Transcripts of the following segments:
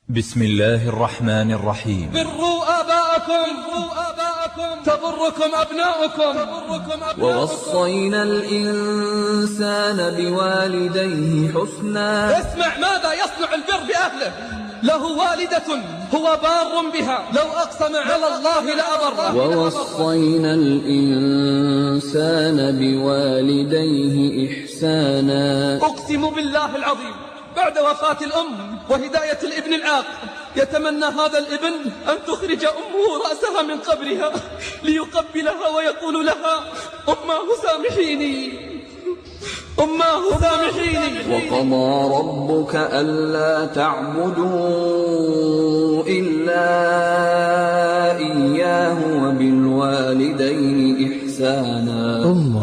بسم الله الرحمن الرحيم. بروا آباءكم تبركم أبناؤكم. ووصينا الإنسان بوالديه حسنا. اسمع ماذا يصنع البر بأهله. له والدة هو بار بها، لو أقسم على الله لأبره. ووصينا الإنسان بوالديه إحسانا. أقسم بالله العظيم بعد وفاة الأم وهداية الابن العاق يتمنى هذا الابن أن تخرج أمه رأسها من قبرها ليقبلها ويقول لها: أماه سامحيني، أماه سامحيني. وقضى ربك ألا تعبدوا إلا إياه وبالوالدين إحسانا. أمك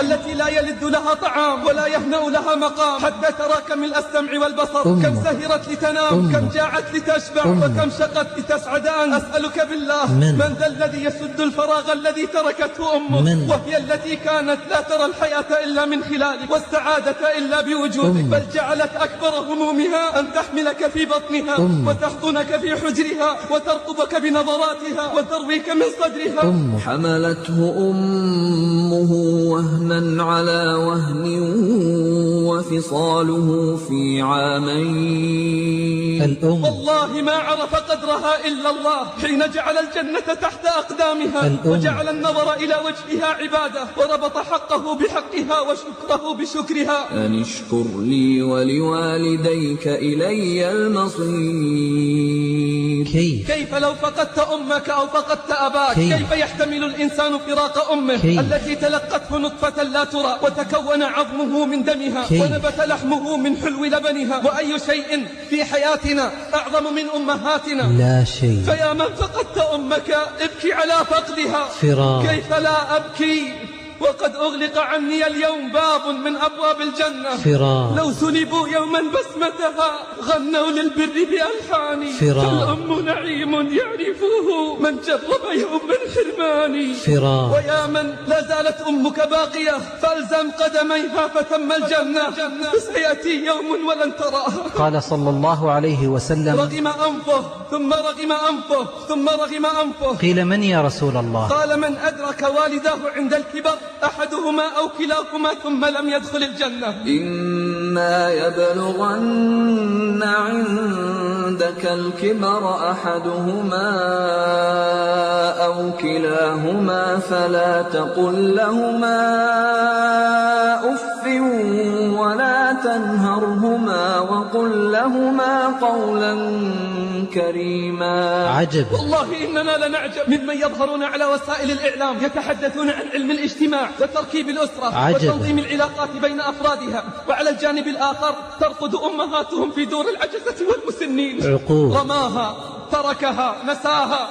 التي لا يلد لها طعام ولا يهنأ لها مقام حتى تراك من السمع والبصر. كم سهرت لتنام، كم جاعت لتشبع، وكم شقت لتسعدان. أسألك بالله من ذا الذي يسد الفراغ الذي تركته أمك وهي التي كانت لا ترى الحياة إلا من خلالك والسعادة إلا بوجودك، بل جعلت أكبر همومها أن تحملك في بطنها وتحضنك في حجرها وترقبك بنظراتها وترويك من صدرها. حملته أمه وهنا على وهن وفصاله في عامين. والله ما عرف قدرها إلا الله حين جعل الجنة تحت أقدامها وجعل النظر إلى وجهها عبادة وربط حقه بحقها وشكره بشكرها. أن اشكر لي ولوالديك إلي المصير. كيف لو فقدت أمك أو فقدت أباك؟ كيف يحتمل الإنسان فراق أمه التي تلقته نطفة لا ترى وتكون عظمه من دمها ونبت لحمه من حلو لبنها؟ وأي شيء في حياتنا أعظم من أمهاتنا؟ لا شيء. فيا من فقدت أمك ابكي على فقدها. كيف لا أبكي وقد أغلق عني اليوم باب من أبواب الجنة. لو سلبوا يوما بسمتها غنوا للبر بألحان. فالأم نعيم يعرفه من جرب يوم الحرمان. ويا من لا زالت أمك باقية فالزم قدميها فتم الجنة، سيأتي يوم ولن تراها. قال صلى الله عليه وسلم: رغم أنفه ثم رغم أنفه ثم رغم أنفه. قيل: من يا رسول الله؟ قال: من أدرك والداه عند الكبر أحدهما أو كلاهما ثم لم يدخل الجنة. إما يبلغن عندك الكبر أحدهما أو كلاهما فلا تقل لهما أف ولا تنهرهما وقل لهما قولا كريما. عجب. والله إننا لنعجب ممن يظهرون على وسائل الإعلام يتحدثون عن علم الاجتماع وتركيب الأسرة وتنظيم العلاقات بين أفرادها، وعلى الجانب الآخر ترقد أمهاتهم في دور العجزة والمسنين. رماها، تركها، نساها،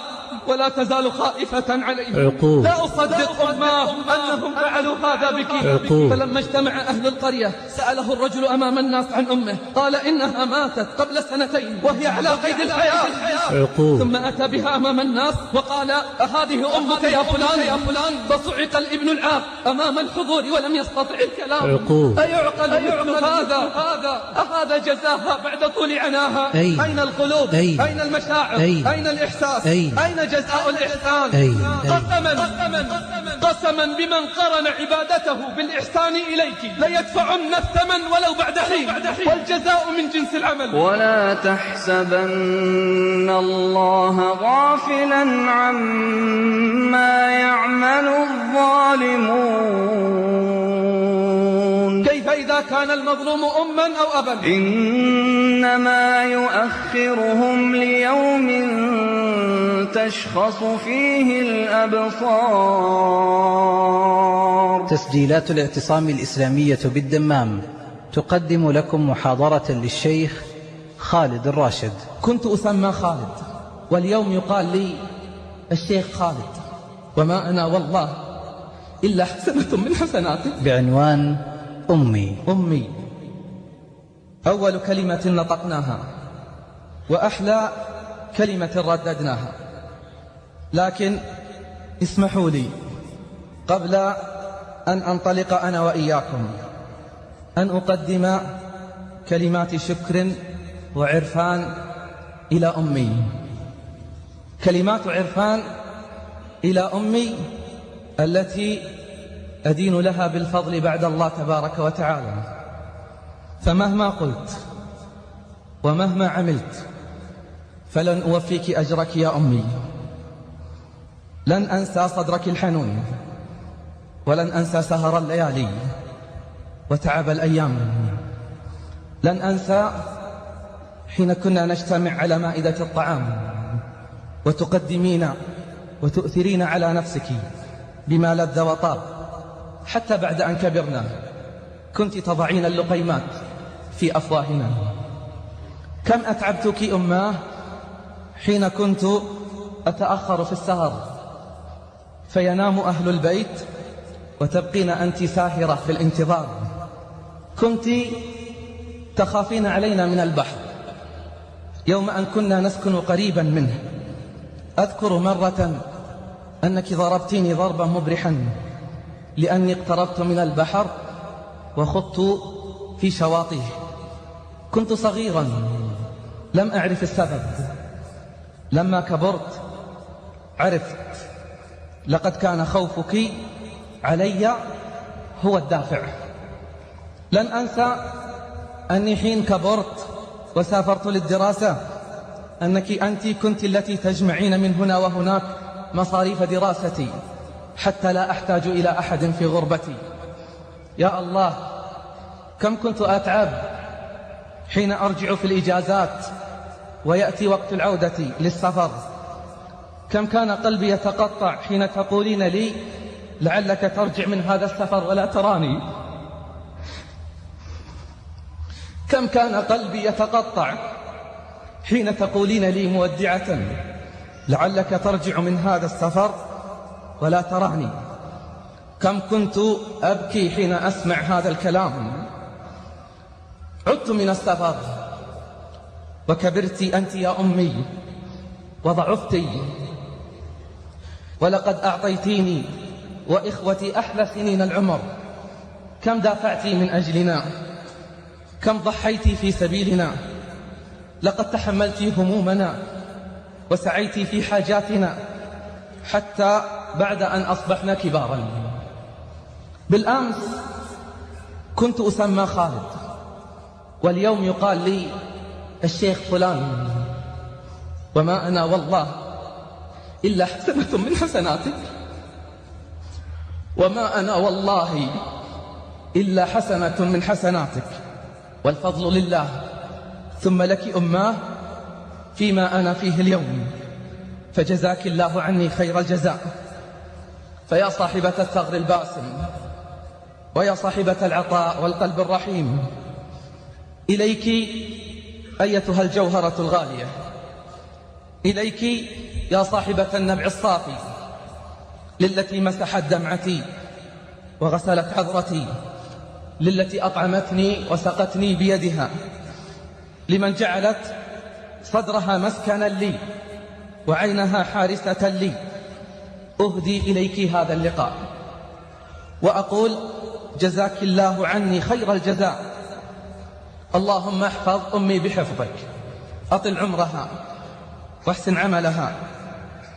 ولا تزال خائفة عليهم. لا أصدق أماه أنهم فعلوا هذا بك. فلما اجتمع أهل القرية سأله الرجل أمام الناس عن أمه، قال: إنها ماتت قبل 2 وهي على قيد الحياة. ثم أتى بها أمام الناس وقال: أهذه أمك يا فلان؟ فصعق الابن العاق أمام الحضور ولم يستطع الكلام. أيعقل مثل هذا؟ أهذا جزاها بعد طول عناها؟ أين القلوب؟ أين المشاعر؟ أين الإحساس؟ أين جزاء الإحسان؟ قسما بمن قرن عبادته بالإحسان إليك ليدفعن الثمن ولو بعد حين، والجزاء من جنس العمل. ولا تحسبن الله غافلا عما يعمل الظالمون. كيف إذا كان المظلوم أما أو أبا؟ إنما يؤخرهم ليوم تشخص فيه الأبصار. تسجيلات الاعتصام الإسلامية بالدمام تقدم لكم محاضرة للشيخ خالد الراشد. كنت أسمى خالد واليوم يقال لي الشيخ خالد، وما أنا والله إلا حسنة من حسناته. بعنوان أمي. أول كلمة نطقناها وأحلى كلمة رددناها، لكن اسمحوا لي قبل أن أنطلق أنا وإياكم أن أقدم كلمات شكر وعرفان إلى أمي، كلمات عرفان إلى أمي التي أدين لها بالفضل بعد الله تبارك وتعالى. فمهما قلت ومهما عملت فلن أوفيك أجرك يا أمي. لن أنسى صدرك الحنون، ولن أنسى سهر الليالي وتعب الأيام. لن أنسى حين كنا نجتمع على مائدة الطعام وتقدمين وتؤثرين على نفسك بما لذ وطاب، حتى بعد أن كبرنا كنت تضعين اللقيمات في أفواهنا. كم أتعبتك أماه حين كنت أتأخر في السهر فينام أهل البيت وتبقين أنت ساهرة في الانتظار. كنت تخافين علينا من البحر يوم أن كنا نسكن قريبا منه. أذكر مرة أنك ضربتيني ضربا مبرحا لأني اقتربت من البحر وخضت في شواطئه. كنت صغيرا لم أعرف السبب. لما كبرت عرفت. لقد كان خوفك علي هو الدافع. لن أنسى أني حين كبرت وسافرت للدراسة أنك أنت كنت التي تجمعين من هنا وهناك مصاريف دراستي حتى لا أحتاج إلى أحد في غربتي. يا الله، كم كنت أتعب حين أرجع في الإجازات ويأتي وقت العودة للسفر. كم كان قلبي يتقطع حين تقولين لي لعلك ترجع من هذا السفر ولا تراني. كم كان قلبي يتقطع حين تقولين لي مودعة لعلك ترجع من هذا السفر ولا تراني. كم كنت أبكي حين أسمع هذا الكلام. عدت من السفر وكبرت أنت يا أمي وضعفتي، ولقد أعطيتيني وإخوتي أحلى سنين العمر. كم دافعتي من أجلنا، كم ضحيتي في سبيلنا. لقد تحملتي همومنا وسعيتي في حاجاتنا حتى بعد أن أصبحنا كبارا. بالأمس كنت أسمى خالد، واليوم يقال لي الشيخ فلان، وما أنا والله إلا حسنة من حسناتك، وما أنا والله إلا حسنة من حسناتك، والفضل لله ثم لك أماه فيما أنا فيه اليوم، فجزاك الله عني خير الجزاء. فيا صاحبة الثغر الباسم، ويا صاحبة العطاء والقلب الرحيم، إليك أيتها الجوهرة الغالية، إليك يا صاحبة النبع الصافي، للتي مسحت دمعتي وغسلت عذرتي، للتي أطعمتني وسقتني بيدها، لمن جعلت صدرها مسكنا لي وعينها حارسة لي. أهدي إليك هذا اللقاء وأقول جزاك الله عني خير الجزاء. اللهم احفظ أمي بحفظك، أطل عمرها واحسن عملها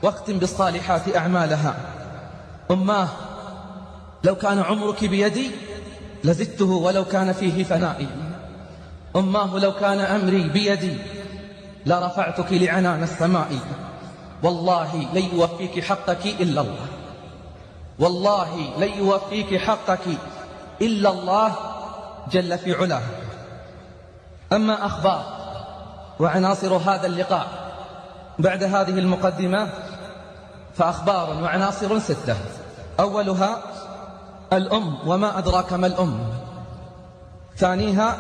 واختم بالصالحات أعمالها. أماه، لو كان عمرك بيدي لزدته ولو كان فيه فنائي. أماه، لو كان أمري بيدي لرفعتك لعنان السماء. والله لن يوفيك حقك إلا الله، والله لن يوفيك حقك إلا الله جل في علاه. أما أخبار وعناصر هذا اللقاء بعد هذه المقدمة فأخبار وعناصر 6. أولها الأم وما أدراك ما الأم. ثانيها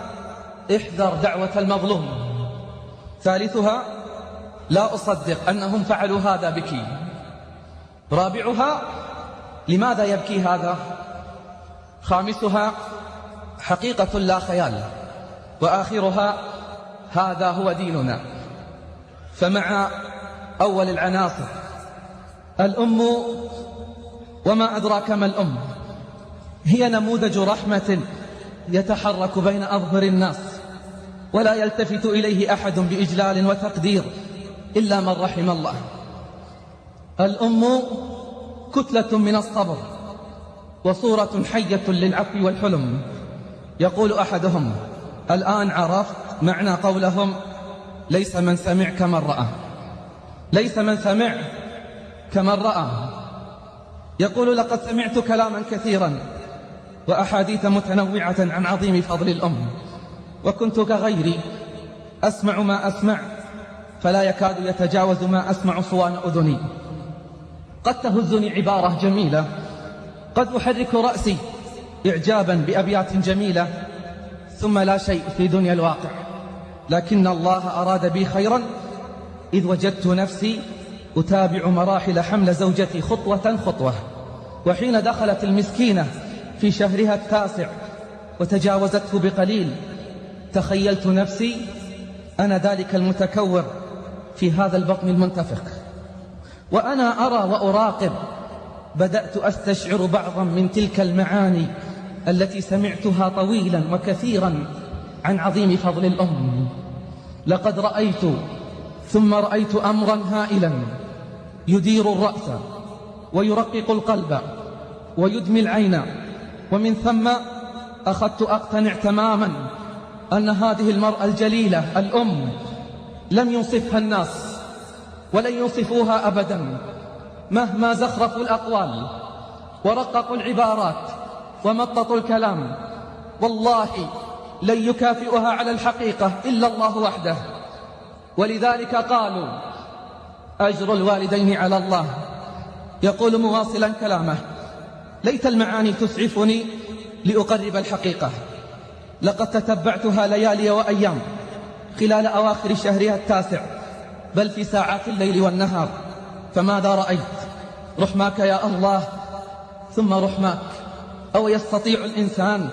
احذر دعوة المظلوم. ثالثها لا أصدق أنهم فعلوا هذا بك. رابعها لماذا يبكي هذا. خامسها حقيقة لا خيال. وآخرها هذا هو ديننا. فمع أول العناصر الأم وما أدراك ما الأم، هي نموذج رحمة يتحرك بين أظهر الناس ولا يلتفت إليه أحد بإجلال وتقدير إلا من رحم الله. الأم كتلة من الصبر وصورة حية للعفو والحلم. يقول أحدهم: الآن عرفت معنى قولهم ليس من سمع كمن رأى. ليس من سمع كمن رأى. يقول: لقد سمعت كلاما كثيرا وأحاديث متنوعة عن عظيم فضل الأم، وكنت كغيري أسمع ما أسمع فلا يكاد يتجاوز ما أسمع صوان أذني. قد تهزني عبارة جميلة، قد أحرك رأسي إعجابا بأبيات جميلة، ثم لا شيء في دنيا الواقع، لكن الله أراد بي خيرا إذ وجدت نفسي أتابع مراحل حمل زوجتي خطوة خطوة. وحين دخلت المسكينة في شهرها التاسع وتجاوزته بقليل، تخيلت نفسي أنا ذلك المتكور في هذا البطن المنتفخ. وأنا أرى وأراقب بدأت أستشعر بعضا من تلك المعاني التي سمعتها طويلا وكثيرا عن عظيم فضل الأم. لقد رأيت ثم رأيت أمرا هائلا يدير الرأس ويرقق القلب ويدمي العين، ومن ثم أخذت أقتنع تماما أن هذه المرأة الجليلة الأم لم ينصفها الناس ولن ينصفوها أبدا، مهما زخرفوا الأقوال ورققوا العبارات ومططوا الكلام، والله لن يكافئها على الحقيقة إلا الله وحده. ولذلك قالوا: أجر الوالدين على الله. يقول مواصلا كلامه: ليت المعاني تسعفني لأقرب الحقيقة. لقد تتبعتها ليالي وأيام خلال أواخر شهرها التاسع، بل في ساعات الليل والنهار. فماذا رأيت؟ رحماك يا الله ثم رحماك. أو يستطيع الإنسان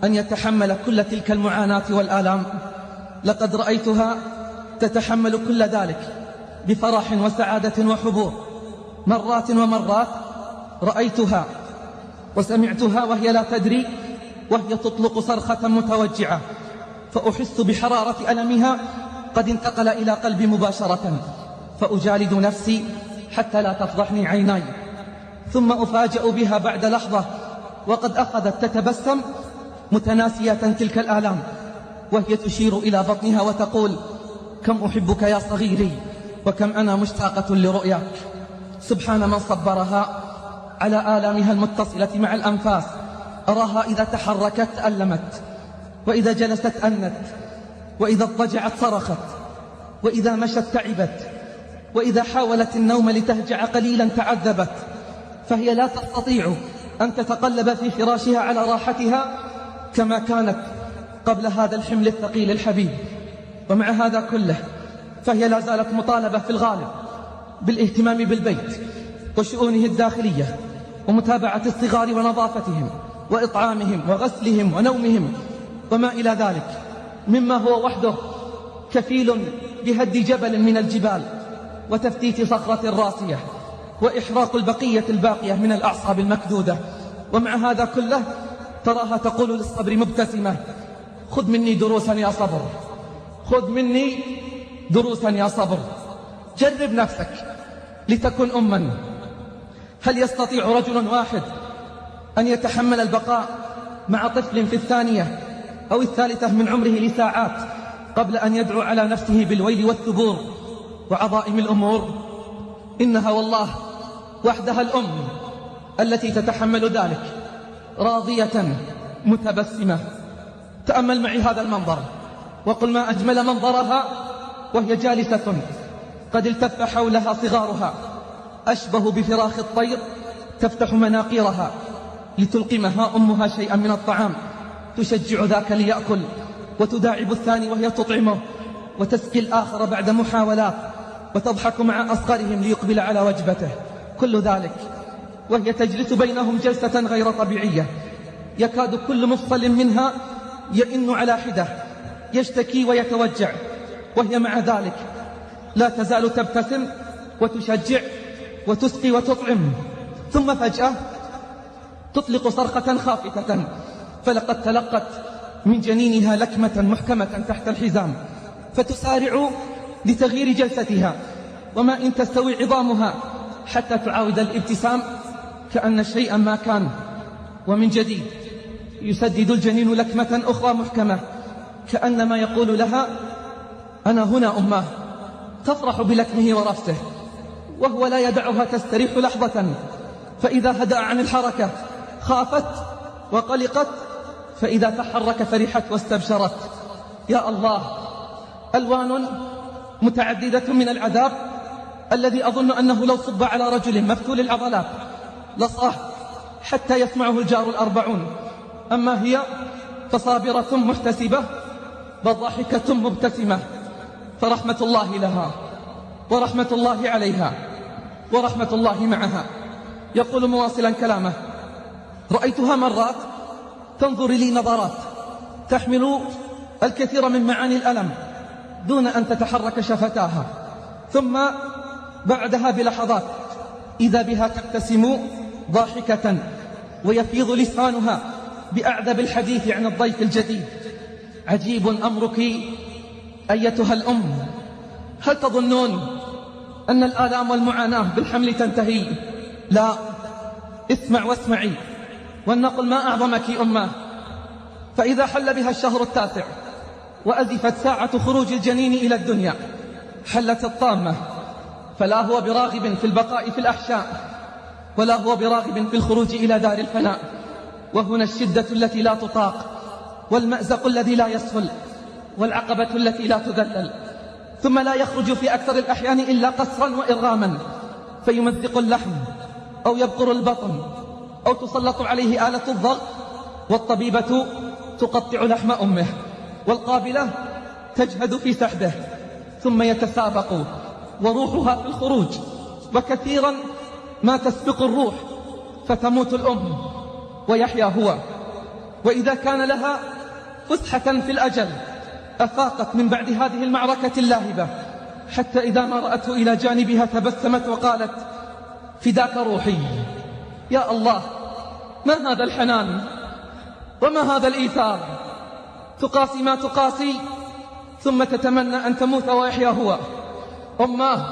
أن يتحمل كل تلك المعاناة والآلام؟ لقد رأيتها تتحمل كل ذلك بفرح وسعادة وحبور. مرات ومرات رأيتها وسمعتها وهي لا تدري، وهي تطلق صرخة متوجعة، فأحس بحرارة ألمها قد انتقل إلى قلبي مباشرة، فأجالد نفسي حتى لا تفضحني عيناي، ثم أفاجأ بها بعد لحظة وقد أخذت تتبسم متناسية تلك الآلام، وهي تشير إلى بطنها وتقول: كم أحبك يا صغيري، وكم أنا مشتاقة لرؤياك. سبحان من صبرها على آلامها المتصلة مع الأنفاس. أراها إذا تحركت تألمت، وإذا جلست أنت، وإذا اضطجعت صرخت، وإذا مشت تعبت، وإذا حاولت النوم لتهجع قليلا تعذبت. فهي لا تستطيع أن تتقلب في فراشها على راحتها كما كانت قبل هذا الحمل الثقيل الحبيب. ومع هذا كله فهي لا زالت مطالبة في الغالب بالاهتمام بالبيت وشؤونه الداخلية، ومتابعة الصغار ونظافتهم وإطعامهم وغسلهم ونومهم وما إلى ذلك، مما هو وحده كفيل بهد جبل من الجبال وتفتيت صخرة راسية وإحراق البقية الباقية من الأعصاب المكدودة. ومع هذا كله تراها تقول للصبر مبتسمة: خذ مني دروسا يا صبر، خذ مني دروسا يا صبر. جرب نفسك لتكن أما. هل يستطيع رجل واحد أن يتحمل البقاء مع طفل في الثانية أو الثالثة من عمره لساعات قبل أن يدعو على نفسه بالويل والثبور وعظائم الأمور؟ إنها والله وحدها الأم التي تتحمل ذلك راضية متبسمة. تأمل معي هذا المنظر وقل ما أجمل منظرها وهي جالسة قد التف حولها صغارها، أشبه بفراخ الطير تفتح مناقيرها لتلقمها أمها شيئا من الطعام، تشجع ذاك ليأكل وتداعب الثاني وهي تطعمه، وتسقي الآخر بعد محاولات، وتضحك مع أصغرهم ليقبل على وجبته. كل ذلك وهي تجلس بينهم جلسة غير طبيعية، يكاد كل مفصل منها يئن على حدة، يشتكي ويتوجع، وهي مع ذلك لا تزال تبتسم وتشجع وتسقي وتطعم. ثم فجأة تطلق صرخة خافتة، فلقد تلقت من جنينها لكمة محكمة تحت الحزام، فتسارع لتغيير جلستها، وما إن تستوي عظامها حتى تعاود الابتسام كأن شيئا ما كان. ومن جديد يسدد الجنين لكمة أخرى محكمة، كأنما يقول لها: أنا هنا أماه. تفرح بلكمه ورفسه، وهو لا يدعها تستريح لحظة، فإذا هدأ عن الحركة خافت وقلقت، فإذا تحرك فرحت واستبشرت. يا الله، ألوان متعددة من العذاب الذي أظن أنه لو صب على رجل مفتول العضلات لصاح حتى يسمعه الجار الأربعون. أما هي فصابرة محتسبة بل ضاحكة مبتسمة، فرحمة الله لها ورحمة الله عليها ورحمة الله معها. يقول مواصلا كلامه: رأيتها مرات تنظر لي نظرات تحمل الكثير من معاني الألم دون أن تتحرك شفتاها، ثم بعدها بلحظات إذا بها تبتسم ضاحكة ويفيض لسانها بأعذب الحديث عن الضيف الجديد. عجيب أمرك أيتها الأم، هل تظنون أن الآلام والمعاناة بالحمل تنتهي؟ لا، اسمع واسمعي ولنقل ما أعظمك أماه. فإذا حل بها الشهر التاسع وأزفت ساعة خروج الجنين إلى الدنيا حلت الطامة، فلا هو براغب في البقاء في الأحشاء ولا هو براغب في الخروج إلى دار الفناء. وهنا الشدة التي لا تطاق، والمأزق الذي لا يسهل، والعقبة التي لا تذلل. ثم لا يخرج في أكثر الأحيان إلا قسرا وإرغاما، فيمزق اللحم أو يبقر البطن أو تسلط عليه آلة الضغط، والطبيبة تقطع لحم أمه، والقابلة تجهد في سحبه، ثم يتسابق وروحها في الخروج، وكثيرا ما تسبق الروح فتموت الأم ويحيا هو. وإذا كان لها فسحة في الأجل أفاقت من بعد هذه المعركة اللاهبة، حتى إذا ما رأته إلى جانبها تبسمت وقالت: فداك روحي. يا الله، ما هذا الحنان وما هذا الإيثار؟ تقاسي ما تقاسي ثم تتمنى أن تموت ويحيا هو. أماه،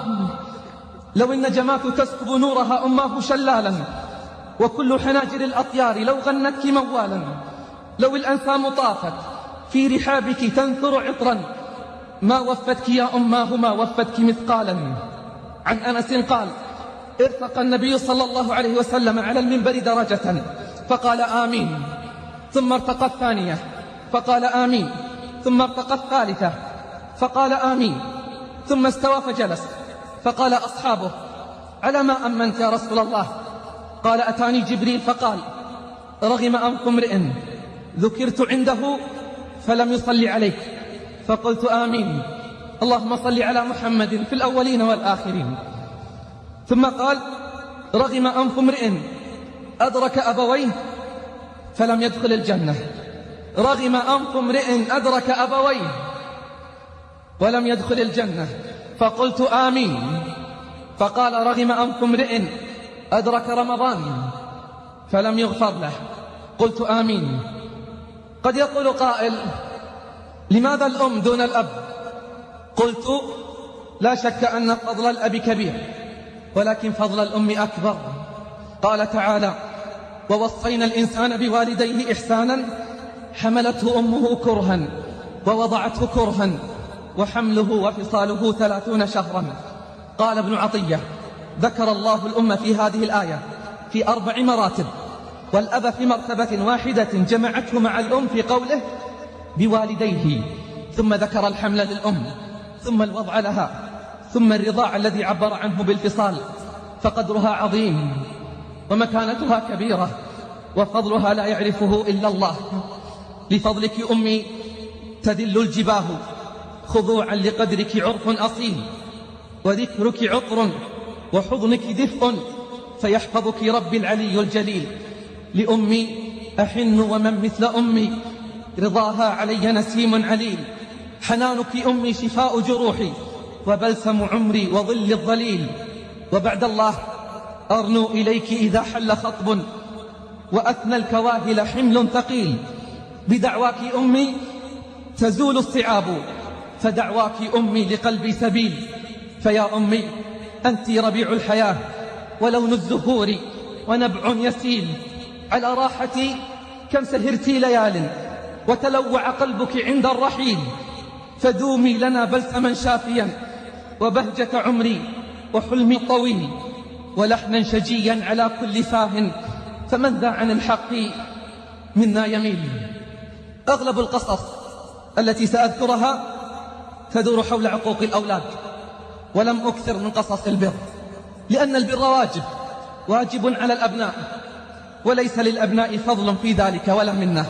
لو النجمات تسكب نورها أماه شلالا، وكل حناجر الأطيار لو غنتك موالا، لو الأنسام طافت في رحابك تنثر عطرا، ما وفتك يا أماه ما وفتك مثقالا. عن أنس قال: ارتقى النبي صلى الله عليه وسلم على المنبر درجة فقال آمين، ثم ارتقى الثانية فقال آمين، ثم ارتقى الثالثة فقال آمين، ثم استوى فجلس، فقال أصحابه: على ما أمنت يا رسول الله؟ قال: أتاني جبريل فقال: رغم أنف امرئ ذكرت عنده فلم يصلي عليك. فقلت آمين، اللهم صل على محمد في الأولين والآخرين. ثم قال: رغم أنف امرئ أدرك أبويه فلم يدخل الجنة. رغم أنف امرئ أدرك أبويه ولم يدخل الجنة. فقلت آمين. فقال: رغم أنف امرئ أدرك رمضان فلم يغفر له. قلت آمين. قد يقول قائل: لماذا الأم دون الأب؟ قلت: لا شك أن فضل الأب كبير، ولكن فضل الأم أكبر. قال تعالى: ووصينا الإنسان بوالديه إحسانا حملته أمه كرها ووضعته كرها وحمله وفصاله 30 شهرا. قال ابن عطية: ذكر الله الأم في هذه الآية في 4 مراتب، والأب في مرتبة واحدة جمعته مع الأم في قوله بوالديه، ثم ذكر الحمل للأم، ثم الوضع لها، ثم الرضاع الذي عبر عنه بالفصال. فقدرها عظيم ومكانتها كبيرة، وفضلها لا يعرفه إلا الله. لفضلك أمي تذل الجباه خضوعا لقدرك عرف أصيل، وذكرك عطر وحضنك دفء، فيحفظك ربي العلي الجليل. لأمي أحن ومن مثل أمي رضاها علي نسيم عليل. حنانك أمي شفاء جروحي وبلسم عمري وظل الظليل. وبعد الله أرنو إليك إذا حل خطب وأثنى الكواهل حمل ثقيل. بدعواك أمي تزول الصعاب، فدعواك أمي لقلبي سبيل. فيا أمي أنت ربيع الحياة ولون الزهور ونبع يسيل، على راحتي كم سهرت ليال وتلوع قلبك عند الرحيل، فدومي لنا بلسما شافيا وبهجة عمري وحلمي طويل، ولحنا شجيا على كل فاه، فمن ذا عن الحق منا يميل. أغلب القصص التي سأذكرها تدور حول عقوق الأولاد، ولم أكثر من قصص البر، لأن البر واجب على الأبناء، وليس للأبناء فضل في ذلك ولا منه،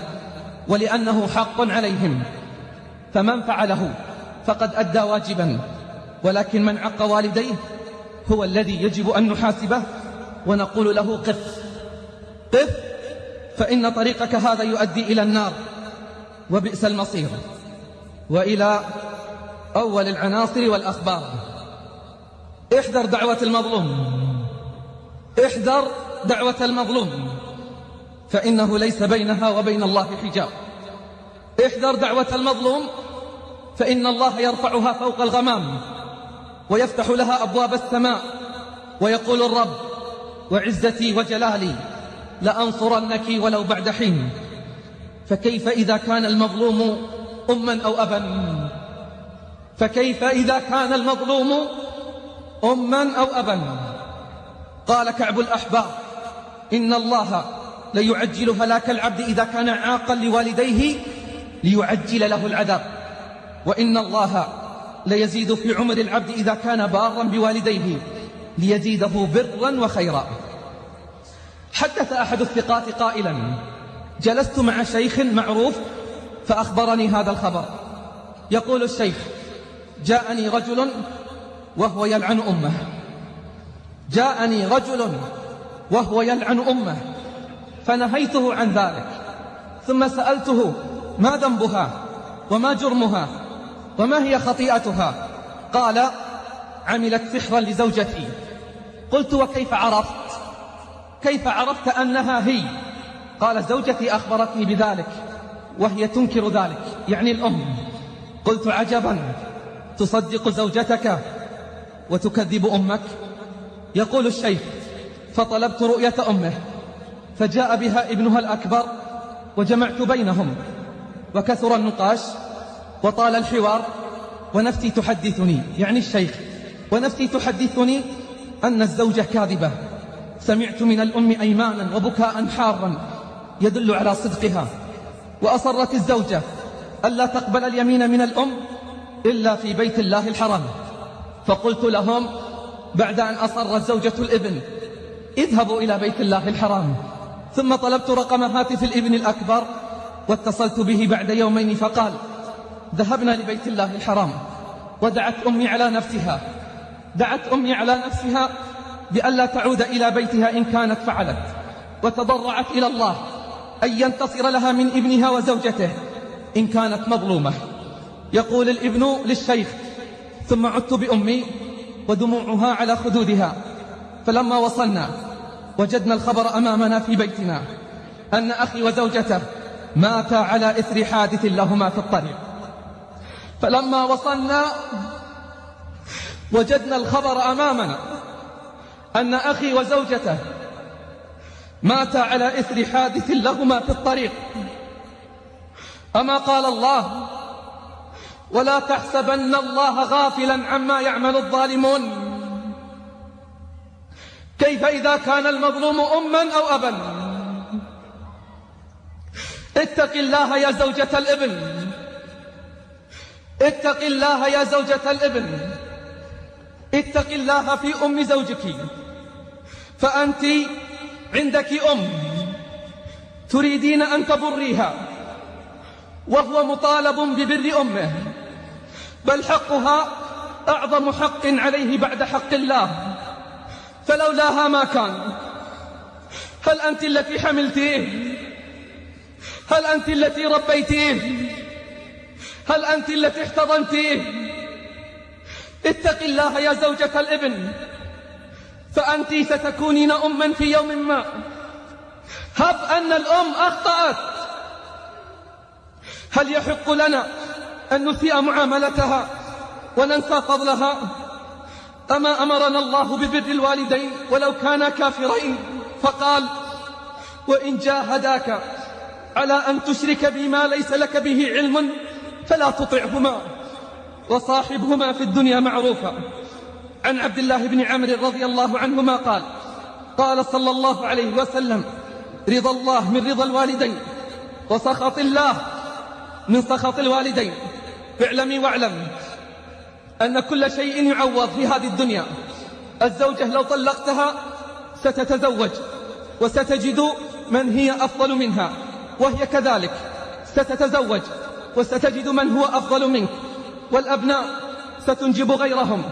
ولأنه حق عليهم، فمن فعله فقد أدى واجبا، ولكن من عق والديه هو الذي يجب أن نحاسبه ونقول له قف قف، فإن طريقك هذا يؤدي إلى النار وبئس المصير. وإلى أول العناصر والأخبار. احذر دعوة المظلوم، احذر دعوة المظلوم، فإنه ليس بينها وبين الله حجاب. احذر دعوة المظلوم، فإن الله يرفعها فوق الغمام ويفتح لها أبواب السماء، ويقول الرب وعزتي وجلالي لأنصرنك ولو بعد حين. فكيف إذا كان المظلوم أما أو أبا؟ فكيف إذا كان المظلوم أما أو أبا؟ قال كعب الأحبار إن الله ليعجل هلاك العبد إذا كان عاقا لوالديه ليعجل له العذاب، وإن الله ليزيد في عمر العبد إذا كان بارا بوالديه ليزيده برا وخيرا. حدث أحد الثقات قائلا جلست مع شيخ معروف فأخبرني هذا الخبر. يقول الشيخ جاءني رجل وهو يلعن أمه، جاءني رجل وهو يلعن أمه، فنهيته عن ذلك، ثم سألته ما ذنبها وما جرمها وما هي خطيئتها؟ قال عملت سحرا لزوجتي. قلت وكيف عرفت؟ كيف عرفت أنها هي؟ قال زوجتي أخبرتني بذلك وهي تنكر ذلك، يعني الأم. قلت عجبا، تصدق زوجتك وتكذب أمك؟ يقول الشيخ فطلبت رؤية أمه، فجاء بها ابنها الأكبر وجمعت بينهم، وكثر النقاش وطال الحوار، ونفسي تحدثني، يعني الشيخ، ونفسي تحدثني أن الزوجة كاذبة. سمعت من الأم أيمانا وبكاء حارا يدل على صدقها، وأصرت الزوجة ألا تقبل اليمين من الأم إلا في بيت الله الحرام. فقلت لهم بعد أن أصرت زوجة الابن اذهبوا إلى بيت الله الحرام. ثم طلبت رقم هاتف الابن الأكبر واتصلت به بعد يومين، فقال ذهبنا لبيت الله الحرام ودعت أمي على نفسها، دعت أمي على نفسها بألا تعود إلى بيتها إن كانت فعلت، وتضرعت إلى الله أن ينتصر لها من ابنها وزوجته إن كانت مظلومة. يقول الابن للشيخ ثم عدت بأمي ودموعها على خدودها، فلما وصلنا وجدنا الخبر أمامنا في بيتنا أن أخي وزوجته ماتا على إثر حادث لهما في الطريق. فلما وصلنا وجدنا الخبر أمامنا أن أخي وزوجته ماتا على إثر حادث لهما في الطريق. أما قال الله ولا تحسبن الله غافلا عما يعمل الظالمون. كيف إذا كان المظلوم أما أو أبا؟ اتق الله يا زوجة الابن، اتق الله يا زوجة الابن، اتق الله في أم زوجك، فأنت عندك أم تريدين أن تبريها وهو مطالب ببر أمه، بل حقها أعظم حق عليه بعد حق الله، فلولاها ما كان. هل أنت التي حملتيه؟ هل أنت التي ربيتيه؟ هل أنت التي احتضنتيه؟ اتق الله يا زوجة الابن، فأنت ستكونين أما في يوم ما. هب أن الأم أخطأت، هل يحق لنا أن نسيء معاملتها وننسى فضلها؟ أما أمرنا الله ببر الوالدين ولو كانا كافرين، فقال: وإن جاهداك على أن تشرك بما ليس لك به علم فلا تطعهما وصاحبهما في الدنيا معروفا. عن عبد الله بن عمرو رضي الله عنهما قال: قال صلى الله عليه وسلم: رضا الله من رضا الوالدين وسخط الله من سخط الوالدين. اعلمي واعلم أن كل شيء يعوض في هذه الدنيا. الزوجة لو طلقتها ستتزوج وستجد من هي أفضل منها، وهي كذلك ستتزوج وستجد من هو أفضل منك، والأبناء ستنجب غيرهم،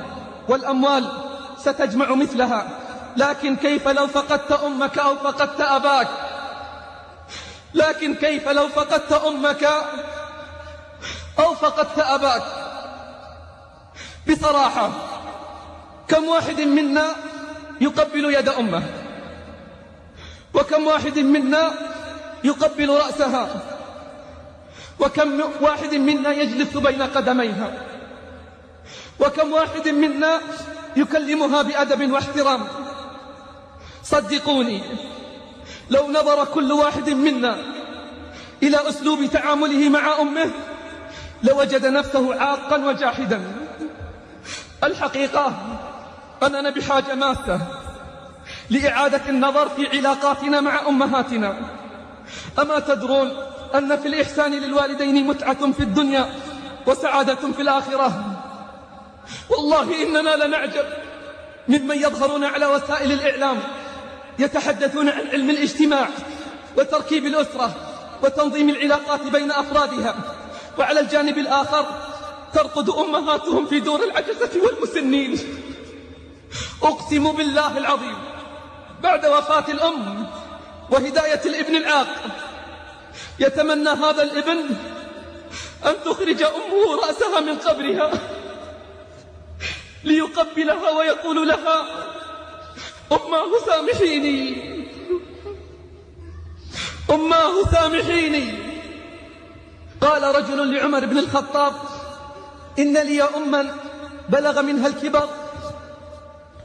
والأموال ستجمع مثلها. لكن كيف لو فقدت أمك أو فقدت أباك؟ لكن كيف لو فقدت أمك أو فقدت أباك؟ بصراحة كم واحد منا يقبل يد أمه؟ وكم واحد منا يقبل رأسها؟ وكم واحد منا يجلس بين قدميها؟ وكم واحد منا يكلمها بأدب واحترام؟ صدقوني، لو نظر كل واحد منا إلى أسلوب تعامله مع أمه لوجد نفسه عاقا وجاحدا. الحقيقة أننا بحاجة ماسة لإعادة النظر في علاقاتنا مع أمهاتنا. أما تدرون أن في الإحسان للوالدين متعة في الدنيا وسعادة في الآخرة؟ والله إننا لنعجب ممن يظهرون على وسائل الإعلام يتحدثون عن علم الاجتماع وتركيب الأسرة وتنظيم العلاقات بين أفرادها، وعلى الجانب الآخر ترقد أمهاتهم في دور العجزة والمسنين. أقسم بالله العظيم بعد وفاة الأم وهداية الابن العاق يتمنى هذا الابن أن تخرج أمه رأسها من قبرها ليقبلها ويقول لها: أماه سامحيني، أماه سامحيني. قال رجل لعمر بن الخطاب: إن لي أما بلغ منها الكبر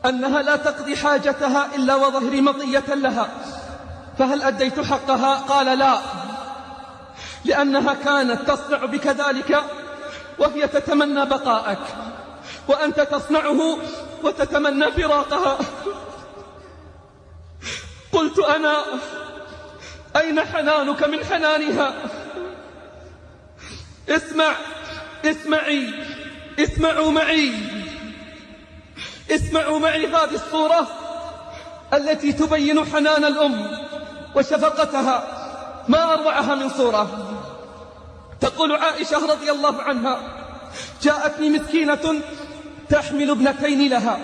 أنها لا تقضي حاجتها إلا وظهري مطية لها، فهل أديت حقها؟ قال: لا، لأنها كانت تصنع بك ذلك وهي تتمنى بقاءك، وأنت تصنعه وتتمنى فراقها. قلت أنا: أين حنانك من حنانها؟ اسمعوا معي هذه الصورة التي تبين حنان الأم وشفقتها، ما أروعها من صورة. تقول عائشة رضي الله عنها: جاءتني مسكينة تحمل ابنتين لها،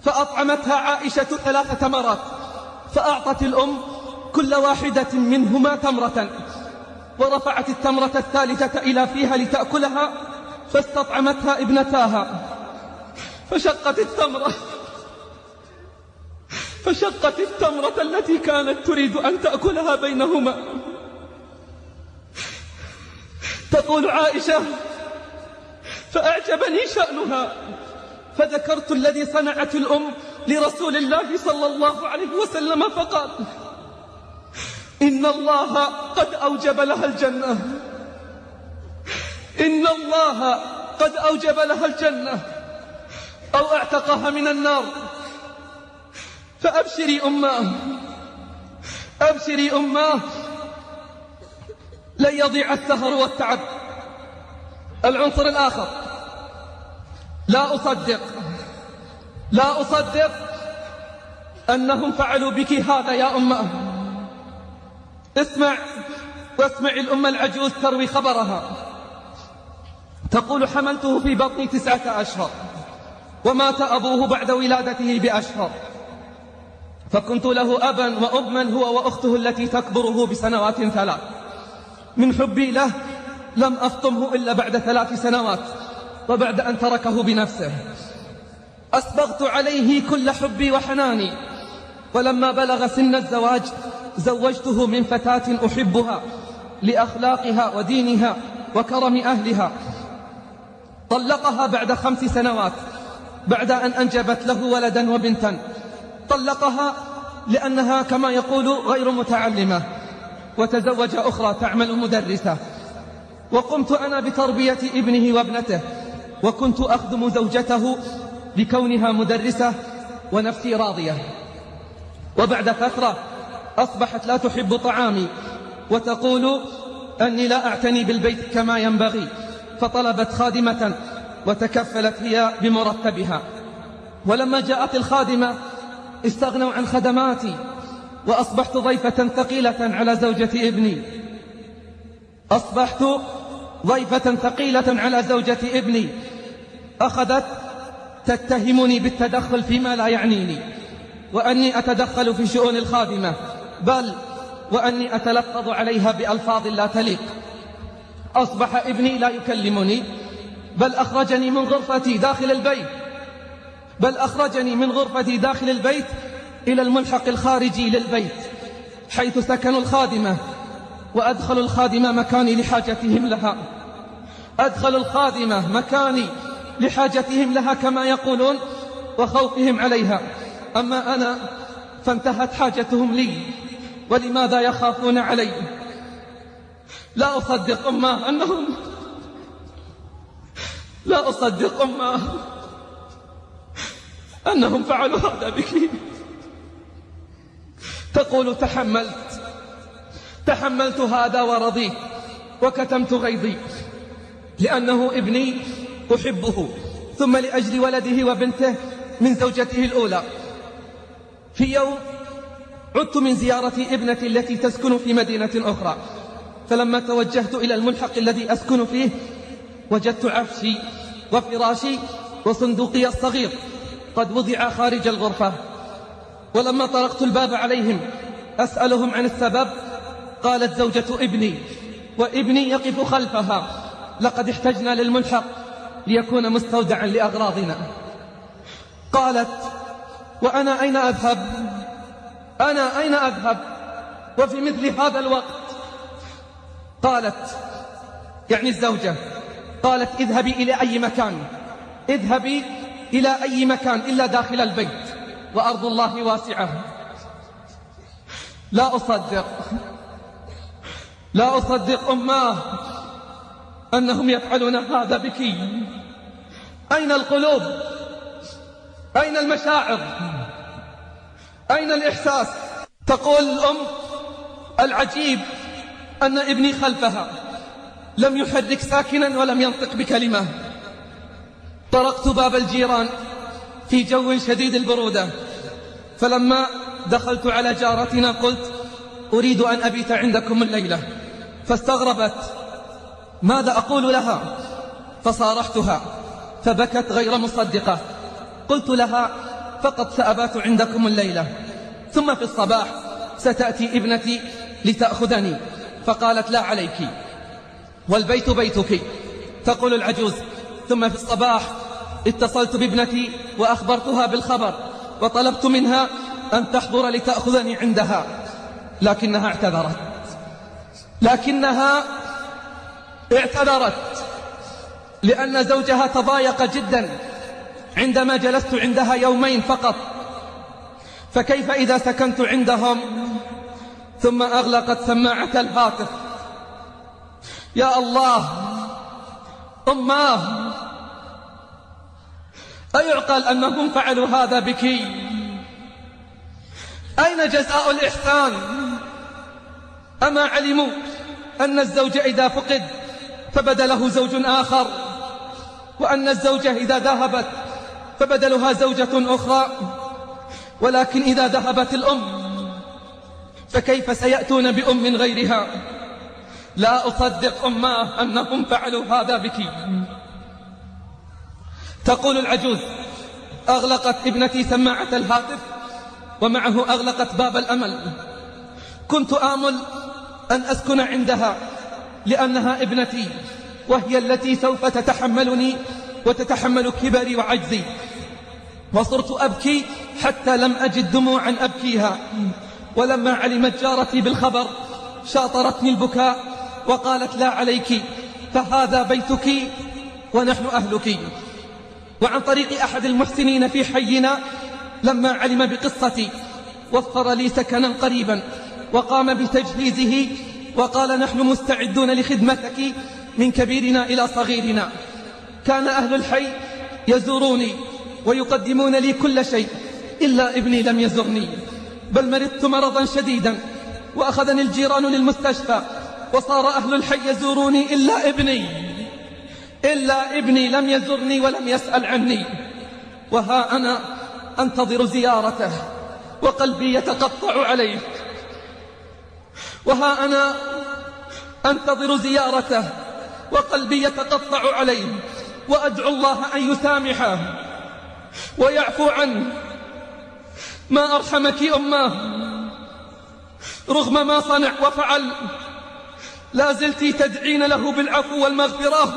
فأطعمتها عائشة 3 تمرات، فأعطت الأم كل واحدة منهما تمرة، ورفعت التمرة الثالثة إلى فيها لتأكلها، فاستطعمتها ابنتاها، فشقت التمرة التي كانت تريد أن تأكلها بينهما. تقول عائشة: فأعجبني شأنها، فذكرت الذي صنعت الأم لرسول الله صلى الله عليه وسلم، فقال: إن الله قد أوجب لها الجنة، إن الله قد أوجب لها الجنة أو اعتقها من النار. فأبشري أماه، أبشري أماه، لن يضيع السهر والتعب. العنصر الآخر: لا أصدق أنهم فعلوا بك هذا يا أماه. واسمع الأم العجوز تروي خبرها. تقول: حملته في بطني 9 أشهر، ومات أبوه بعد ولادته بأشهر، فكنت له أبا وأما هو وأخته التي تكبره بسنوات 3. من حبي له لم أفطمه إلا بعد 3 سنوات، وبعد أن تركه بنفسه. أسبغت عليه كل حبي وحناني، ولما بلغ سن الزواج زوجته من فتاة أحبها، لأخلاقها ودينها وكرم أهلها. طلقها بعد 5 سنوات بعد أن أنجبت له ولدا وبنتا. طلقها لأنها كما يقول غير متعلمة، وتزوج أخرى تعمل مدرسة. وقمت أنا بتربية ابنه وابنته، وكنت أخدم زوجته لكونها مدرسة ونفسي راضية. وبعد فترة أصبحت لا تحب طعامي، وتقول أني لا أعتني بالبيت كما ينبغي، فطلبت خادمة وتكفلت هي بمرتبها. ولما جاءت الخادمة استغنوا عن خدماتي، وأصبحت ضيفة ثقيلة على زوجة ابني. أصبحت ضيفة ثقيلة على زوجة ابني. أخذت تتهمني بالتدخل فيما لا يعنيني، وأني أتدخل في شؤون الخادمة، بل وأني أتلفظ عليها بألفاظ لا تليق. أصبح ابني لا يكلمني، بل أخرجني من غرفتي داخل البيت إلى الملحق الخارجي للبيت حيث سكن الخادمة، وأدخل الخادمة مكاني لحاجتهم لها كما يقولون، وخوفهم عليها. أما أنا فانتهت حاجتهم لي، ولماذا يخافون علي؟ لا أصدق أنهم فعلوا هذا بك. تقول تحملت هذا ورضيت، وكتمت غيظي لأنه ابني أحبه، ثم لأجل ولده وبنته من زوجته الأولى. في يوم عدت من زيارة ابنتي التي تسكن في مدينة أخرى، فلما توجهت إلى الملحق الذي أسكن فيه وجدت عفشي وفراشي وصندوقي الصغير قد وضع خارج الغرفة. ولما طرقت الباب عليهم أسألهم عن السبب، قالت زوجة ابني وابني يقف خلفها: لقد احتجنا للملحق ليكون مستودعا لأغراضنا. قالت: وأنا أين أذهب وفي مثل هذا الوقت؟ قالت، يعني الزوجة، قالت: اذهبي إلى أي مكان إلا داخل البيت، وأرض الله واسعة. لا أصدق أماه أنهم يفعلون هذا بك. أين القلوب؟ أين المشاعر؟ أين الإحساس؟ تقول الأم: العجيب أن ابني خلفها لم يحرك ساكنا ولم ينطق بكلمة. طرقت باب الجيران في جو شديد البرودة، فلما دخلت على جارتنا قلت: أريد أن أبيت عندكم الليلة. فاستغربت ماذا أقول لها، فصارحتها فبكت غير مصدقة. قلت لها: فقط سأبات عندكم الليلة، ثم في الصباح ستأتي ابنتي لتأخذني. فقالت: لا عليك، والبيت بيتك. تقول العجوز: ثم في الصباح اتصلت بابنتي وأخبرتها بالخبر، وطلبت منها أن تحضر لتأخذني عندها، لكنها اعتذرت لأن زوجها تضايق جدا عندما جلست عندها يومين فقط، فكيف إذا سكنت عندهم؟ ثم أغلقت سماعة الهاتف. يا الله أماه، أيعقل أنهم فعلوا هذا بك؟ أين جزاء الإحسان؟ أما علموا أن الزوج إذا فقد فبدله زوج آخر، وأن الزوجة إذا ذهبت فبدلها زوجة أخرى؟ ولكن إذا ذهبت الأم فكيف سيأتون بأم غيرها؟ لا أصدق أماه أنهم فعلوا هذا بك. تقول العجوز: أغلقت ابنتي سماعة الهاتف، ومعه أغلقت باب الأمل. كنت آمل أن أسكن عندها لأنها ابنتي، وهي التي سوف تتحملني وتتحمل كبري وعجزي. وصرت أبكي حتى لم أجد دموعا أبكيها. ولما علمت جارتي بالخبر شاطرتني البكاء وقالت لا عليك، فهذا بيتك ونحن أهلك. وعن طريق أحد المحسنين في حينا لما علم بقصتي وفر لي سكنا قريبا وقام بتجهيزه وقال نحن مستعدون لخدمتك من كبيرنا إلى صغيرنا. كان أهل الحي يزوروني ويقدمون لي كل شيء إلا ابني لم يزرني، بل مرضت مرضا شديدا وأخذني الجيران للمستشفى، وصار أهل الحي يزوروني إلا ابني لم يزرني ولم يسأل عني. وها أنا أنتظر زيارته وقلبي يتقطع عليه، وها أنا أنتظر زيارته وقلبي يتقطع عليه، وأدعو الله أن يسامحه ويعفو عنه. ما أرحمك أماه، رغم ما صنع وفعل لا زلت تدعين له بالعفو والمغفرة.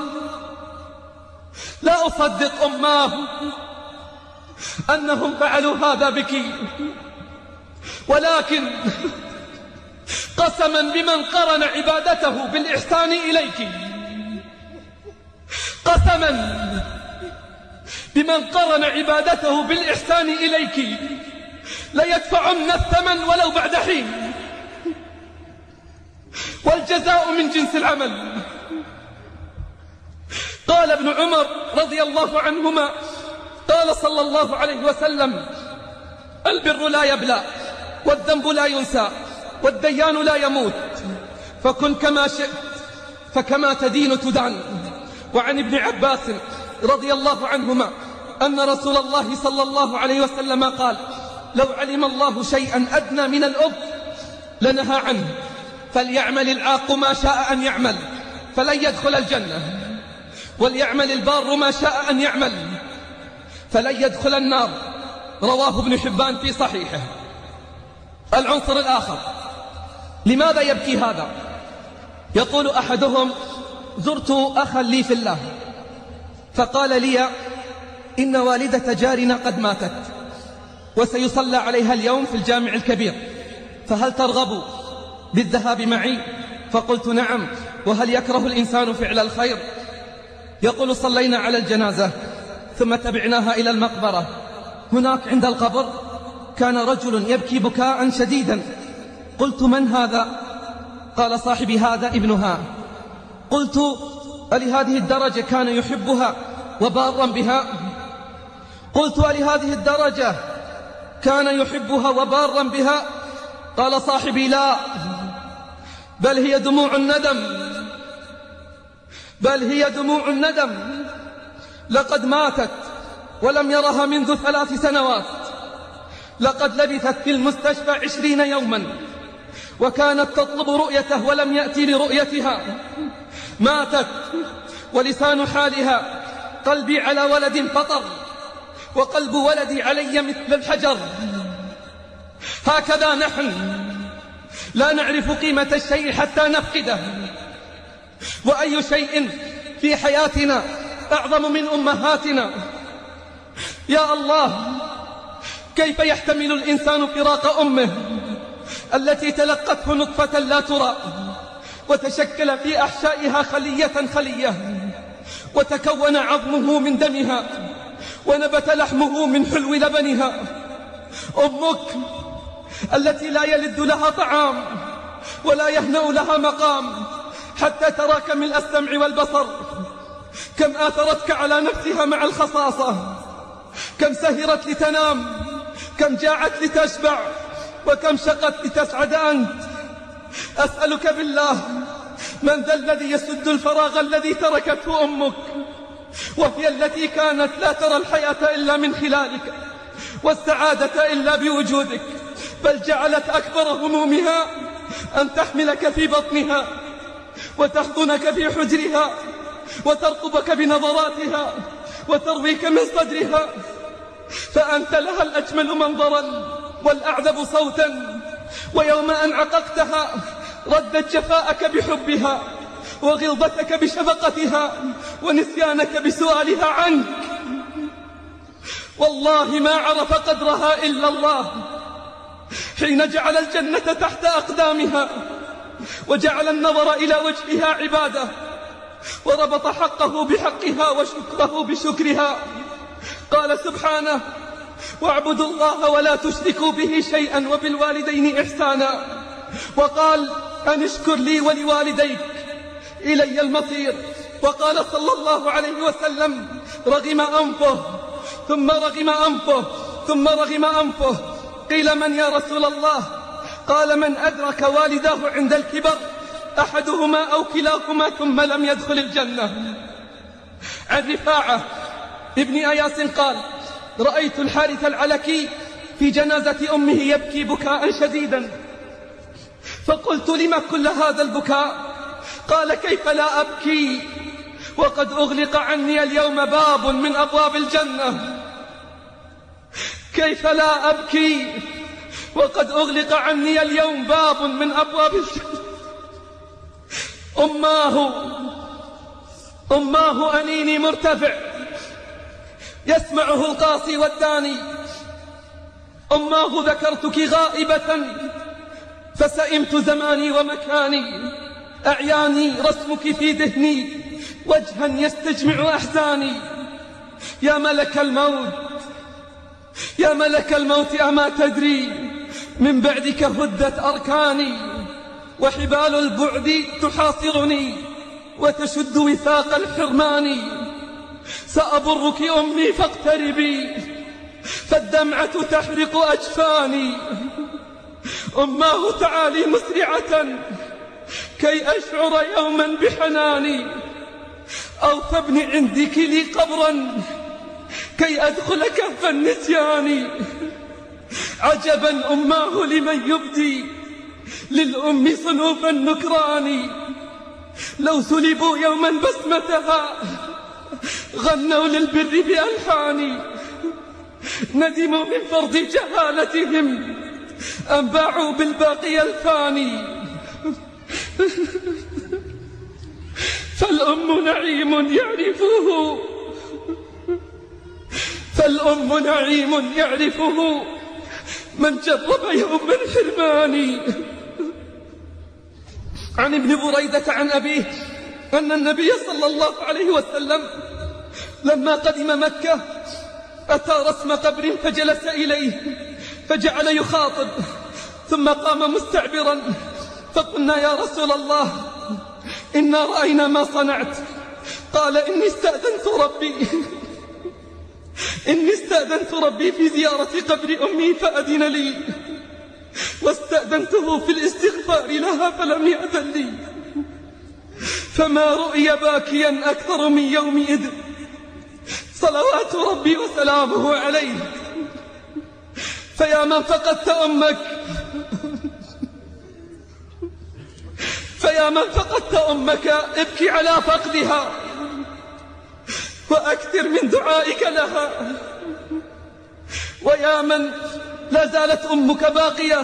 لا أصدق أماه أنهم فعلوا هذا بك، ولكن قسما بمن قرن عبادته بالإحسان إليك، قسما بمن قرن عبادته بالإحسان إليك ليدفعن الثمن ولو بعد حين، والجزاء من جنس العمل. قال ابن عمر رضي الله عنهما قال صلى الله عليه وسلم: البر لا يبلى والذنب لا ينسى والديان لا يموت، فكن كما شئت فكما تدين تدان. وعن ابن عباس رضي الله عنهما أن رسول الله صلى الله عليه وسلم قال: لو علم الله شيئا أدنى من الأب لنهى عنه، فليعمل العاق ما شاء أن يعمل فلن يدخل الجنة، وليعمل البار ما شاء أن يعمل فلن يدخل النار. رواه ابن حبان في صحيحه. العنصر الآخر، لماذا يبكي هذا؟ يقول أحدهم: زرت أخا لي في الله فقال لي إن والدة جارنا قد ماتت وسيصلى عليها اليوم في الجامع الكبير، فهل ترغب بالذهاب معي؟ فقلت نعم، وهل يكره الإنسان فعل الخير؟ يقول: صلينا على الجنازة ثم تبعناها إلى المقبرة. هناك عند القبر كان رجل يبكي بكاء شديدا. قلت: من هذا؟ قال: صاحبي هذا ابنها. قلت: ألهذه الدرجة كان يحبها وبارا بها؟ قلت: ألهذه الدرجة كان يحبها وبارا بها؟ قال صاحبي: لا، بل هي دموع الندم، بل هي دموع الندم. لقد ماتت ولم يرها منذ 3 سنوات، لقد لبثت في المستشفى 20 يوما، وكانت تطلب رؤيته ولم يأتي لرؤيتها. ماتت ولسان حالها: قلبي على ولد فطر وقلب ولدي علي مثل الحجر. هكذا نحن لا نعرف قيمة الشيء حتى نفقده. وأي شيء في حياتنا أعظم من أمهاتنا؟ يا الله، كيف يحتمل الإنسان فراق أمه التي تلقته نطفة لا ترى وتشكل في أحشائها خلية، وتكون عظمه من دمها ونبت لحمه من حلو لبنها. أمك التي لا يلد لها طعام ولا يهنأ لها مقام حتى تراك ملء السمع والبصر. كم آثرتك على نفسها مع الخصاصة، كم سهرت لتنام، كم جاعت لتشبع، وكم شقت لتسعد أنت. أسألك بالله، من ذا الذي يسد الفراغ الذي تركته أمك، وهي التي كانت لا ترى الحياة إلا من خلالك والسعادة إلا بوجودك، بل جعلت أكبر همومها أن تحملك في بطنها وتحضنك في حجرها وترقبك بنظراتها وترويك من صدرها، فأنت لها الأجمل منظرا والأعذب صوتا. ويوم أن عققتها ردت جفاءك بحبها وغلظتك بشفقتها ونسيانك بسؤالها عنك. والله ما عرف قدرها إلا الله حين جعل الجنة تحت أقدامها وجعل النظر إلى وجهها عبادة، وربط حقه بحقها وشكره بشكرها. قال سبحانه: واعبدوا الله ولا تشركوا به شيئا وبالوالدين إحسانا. وقال: أن اشكر لي ولوالديك إلي المصير. وقال صلى الله عليه وسلم: رغم أنفه ثم رغم أنفه ثم رغم أنفه. قيل: من يا رسول الله؟ قال: من أدرك والداه عند الكبر أحدهما أو كلاهما ثم لم يدخل الجنة. عن رفاعة ابن أياس قال: رأيت الحارث العلكي في جنازة أمه يبكي بكاء شديدا، فقلت: لما كل هذا البكاء؟ قال: كيف لا أبكي وقد أغلق عني اليوم باب من أبواب الجنة؟ كيف لا أبكي وقد أغلق عني اليوم باب من أبواب الجنة؟ أماه أنيني مرتفع يسمعه القاصي والداني. أماه ذكرتك غائبة فسئمت زماني ومكاني، أعياني رسمك في ذهني وجها يستجمع أحزاني. يا ملك الموت يا ملك الموت أما تدري من بعدك هدت أركاني، وحبال البعد تحاصرني وتشد وثاق الحرمان. سأبرك أمي فاقتربي فالدمعة تحرق أجفاني. أماه تعالي مسرعة كي أشعر يوما بحناني، أو فابن عندك لي قبرا كي أدخل كهف النسيان. عجبا أماه لمن يبدي للأم صنوف النكران، لو سلبوا يوما بسمتها غنوا للبر بألحان. ندموا من فرض جهالتهم أن باعوا بالباقي الفاني. فالأم نعيم يعرفه من جرب يوم الحرمان. عن ابن بريدة عن أبيه أن النبي صلى الله عليه وسلم لما قدم مكة أتى رسم قبر فجلس إليه فجعل يخاطب، ثم قام مستعبرا. فقلنا: يا رسول الله إنا رأينا ما صنعت. قال: إني استأذنت ربي في زيارة قبر أمي فأذن لي، واستأذنته في الاستغفار لها فلم يأذن لي، فما رؤي باكيا أكثر من يومئذ صلوات ربي وسلامه عليه. فيا من فقدت أمك ابكي على فقدها وأكثر من دعائك لها. ويا من لا زالت أمك باقية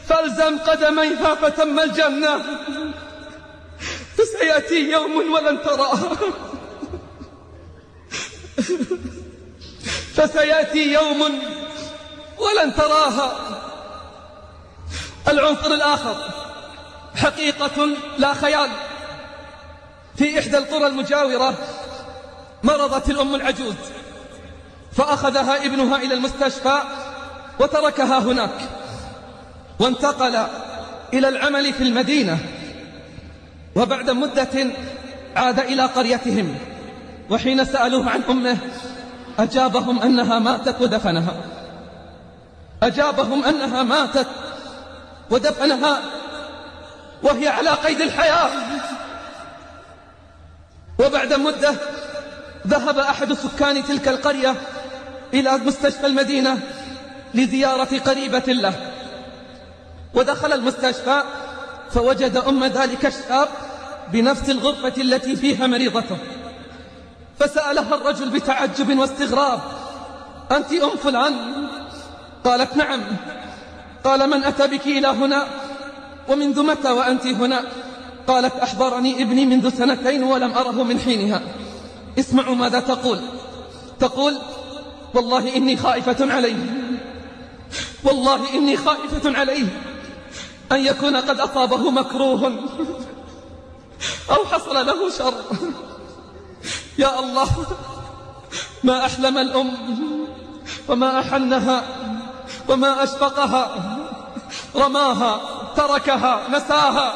فالزم قدميها فتم الجنة. فسيأتي يوم ولن تراها العنصر الآخر حقيقة لا خيال. في إحدى القرى المجاورة مرضت الأم العجوز، فأخذها ابنها إلى المستشفى وتركها هناك، وانتقل إلى العمل في المدينة. وبعد مدة عاد إلى قريتهم، وحين سألوه عن أمه أجابهم أنها ماتت ودفنها وهي على قيد الحياة. وبعد مدة ذهب أحد سكان تلك القرية إلى مستشفى المدينة لزيارة قريبة له، ودخل المستشفى فوجد أم ذلك الشاب بنفس الغرفة التي فيها مريضته، فسألها الرجل بتعجب واستغراب: أنت أم فلان؟ قالت: نعم. قال: من أتى بك إلى هنا ومنذ متى وأنت هنا؟ قالت: أحضرني ابني منذ 2 ولم أره من حينها. اسمعوا ماذا تقول: والله إني خائفة عليه أن يكون قد أصابه مكروه أو حصل له شر. يا الله، ما أحلم الأم وما أحنها وما أشفقها، رماها، تركها، نساها،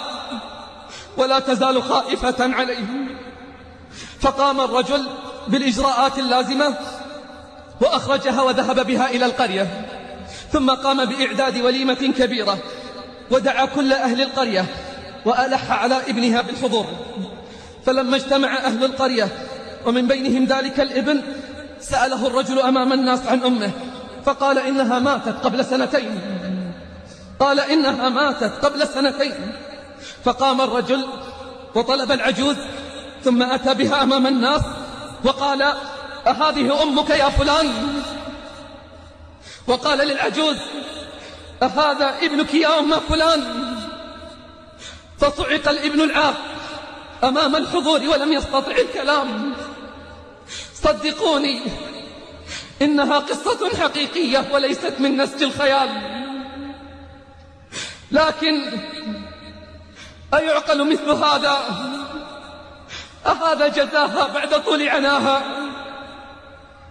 ولا تزال خائفة عليه. فقام الرجل بالإجراءات اللازمة وأخرجها وذهب بها إلى القرية، ثم قام بإعداد وليمة كبيرة ودعا كل أهل القرية وألح على ابنها بالحضور. فلما اجتمع أهل القرية ومن بينهم ذلك الابن، سأله الرجل أمام الناس عن أمه فقال إنها ماتت قبل سنتين. قال إنها ماتت قبل سنتين. فقام الرجل وطلب العجوز ثم أتى بها أمام الناس وقال: أهذه أمك يا فلان؟ وقال للعجوز: أهذا ابنك يا أم فلان؟ فصعق الابن العاق أمام الحضور ولم يستطع الكلام. صدقوني، إنها قصة حقيقية وليست من نسج الخيال. لكن أيعقل مثل هذا؟ أهذا جزاها بعد طول عناها؟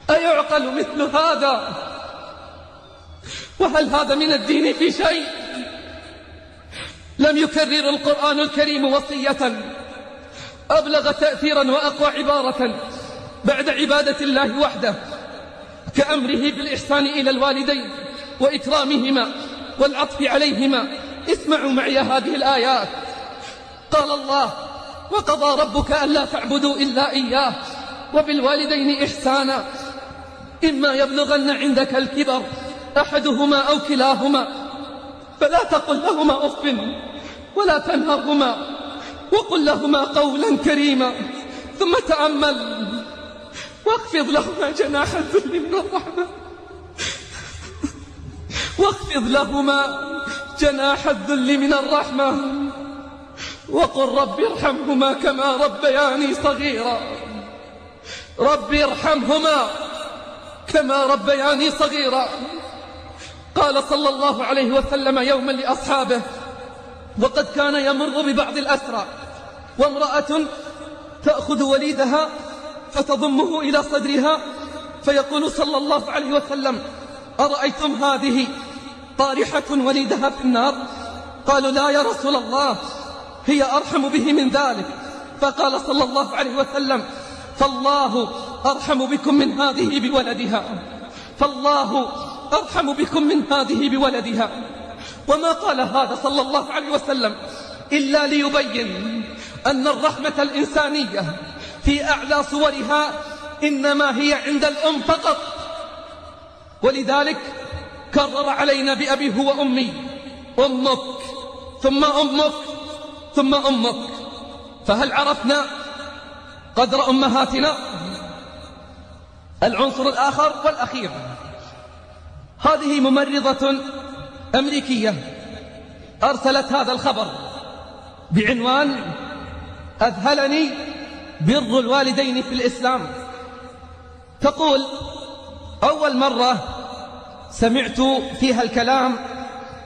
أيعقل مثل هذا؟ وهل هذا من الدين في شيء؟ لم يكرر القرآن الكريم وصية أبلغ تأثيرا وأقوى عبارة بعد عبادة الله وحده كأمره بالإحسان إلى الوالدين وإكرامهما والعطف عليهما. اسمعوا معي هذه الآيات. قال الله: وقضى ربك ألا تعبدوا إلا إياه وبالوالدين إحسانا إما يبلغن عندك الكبر أحدهما أو كلاهما فلا تقل لهما أف ولا تنهرهما وقل لهما قولا كريما. ثم تأمل: واخفض لهما جناح الذل من الرحمة، واخفض لهما جناح الذل من الرحمة وقل رب ارحمهما كما ربياني صغيرا. رب ارحمهما كما ربياني صغيرا. قال صلى الله عليه وسلم يوما لأصحابه وقد كان يمر ببعض الأسرى وامرأة تأخذ وليدها فتضمه إلى صدرها فيقول صلى الله عليه وسلم: أرأيتم هذه طارحة وليدها في النار؟ قالوا: لا يا رسول الله، هي أرحم به من ذلك. فقال صلى الله عليه وسلم: فالله أرحم بكم من هذه بولدها، فالله أرحم بكم من هذه بولدها. وما قال هذا صلى الله عليه وسلم إلا ليبين أن الرحمة الإنسانية في أعلى صورها إنما هي عند الأم فقط. ولذلك كرر علينا بأبي هو أمي: أمك ثم أمك ثم أمك. فهل عرفنا قدر أمهاتنا؟ العنصر الآخر والأخير، هذه ممرضة أمريكية أرسلت هذا الخبر بعنوان: أذهلني بر الوالدين في الإسلام. تقول: أول مرة سمعت فيها الكلام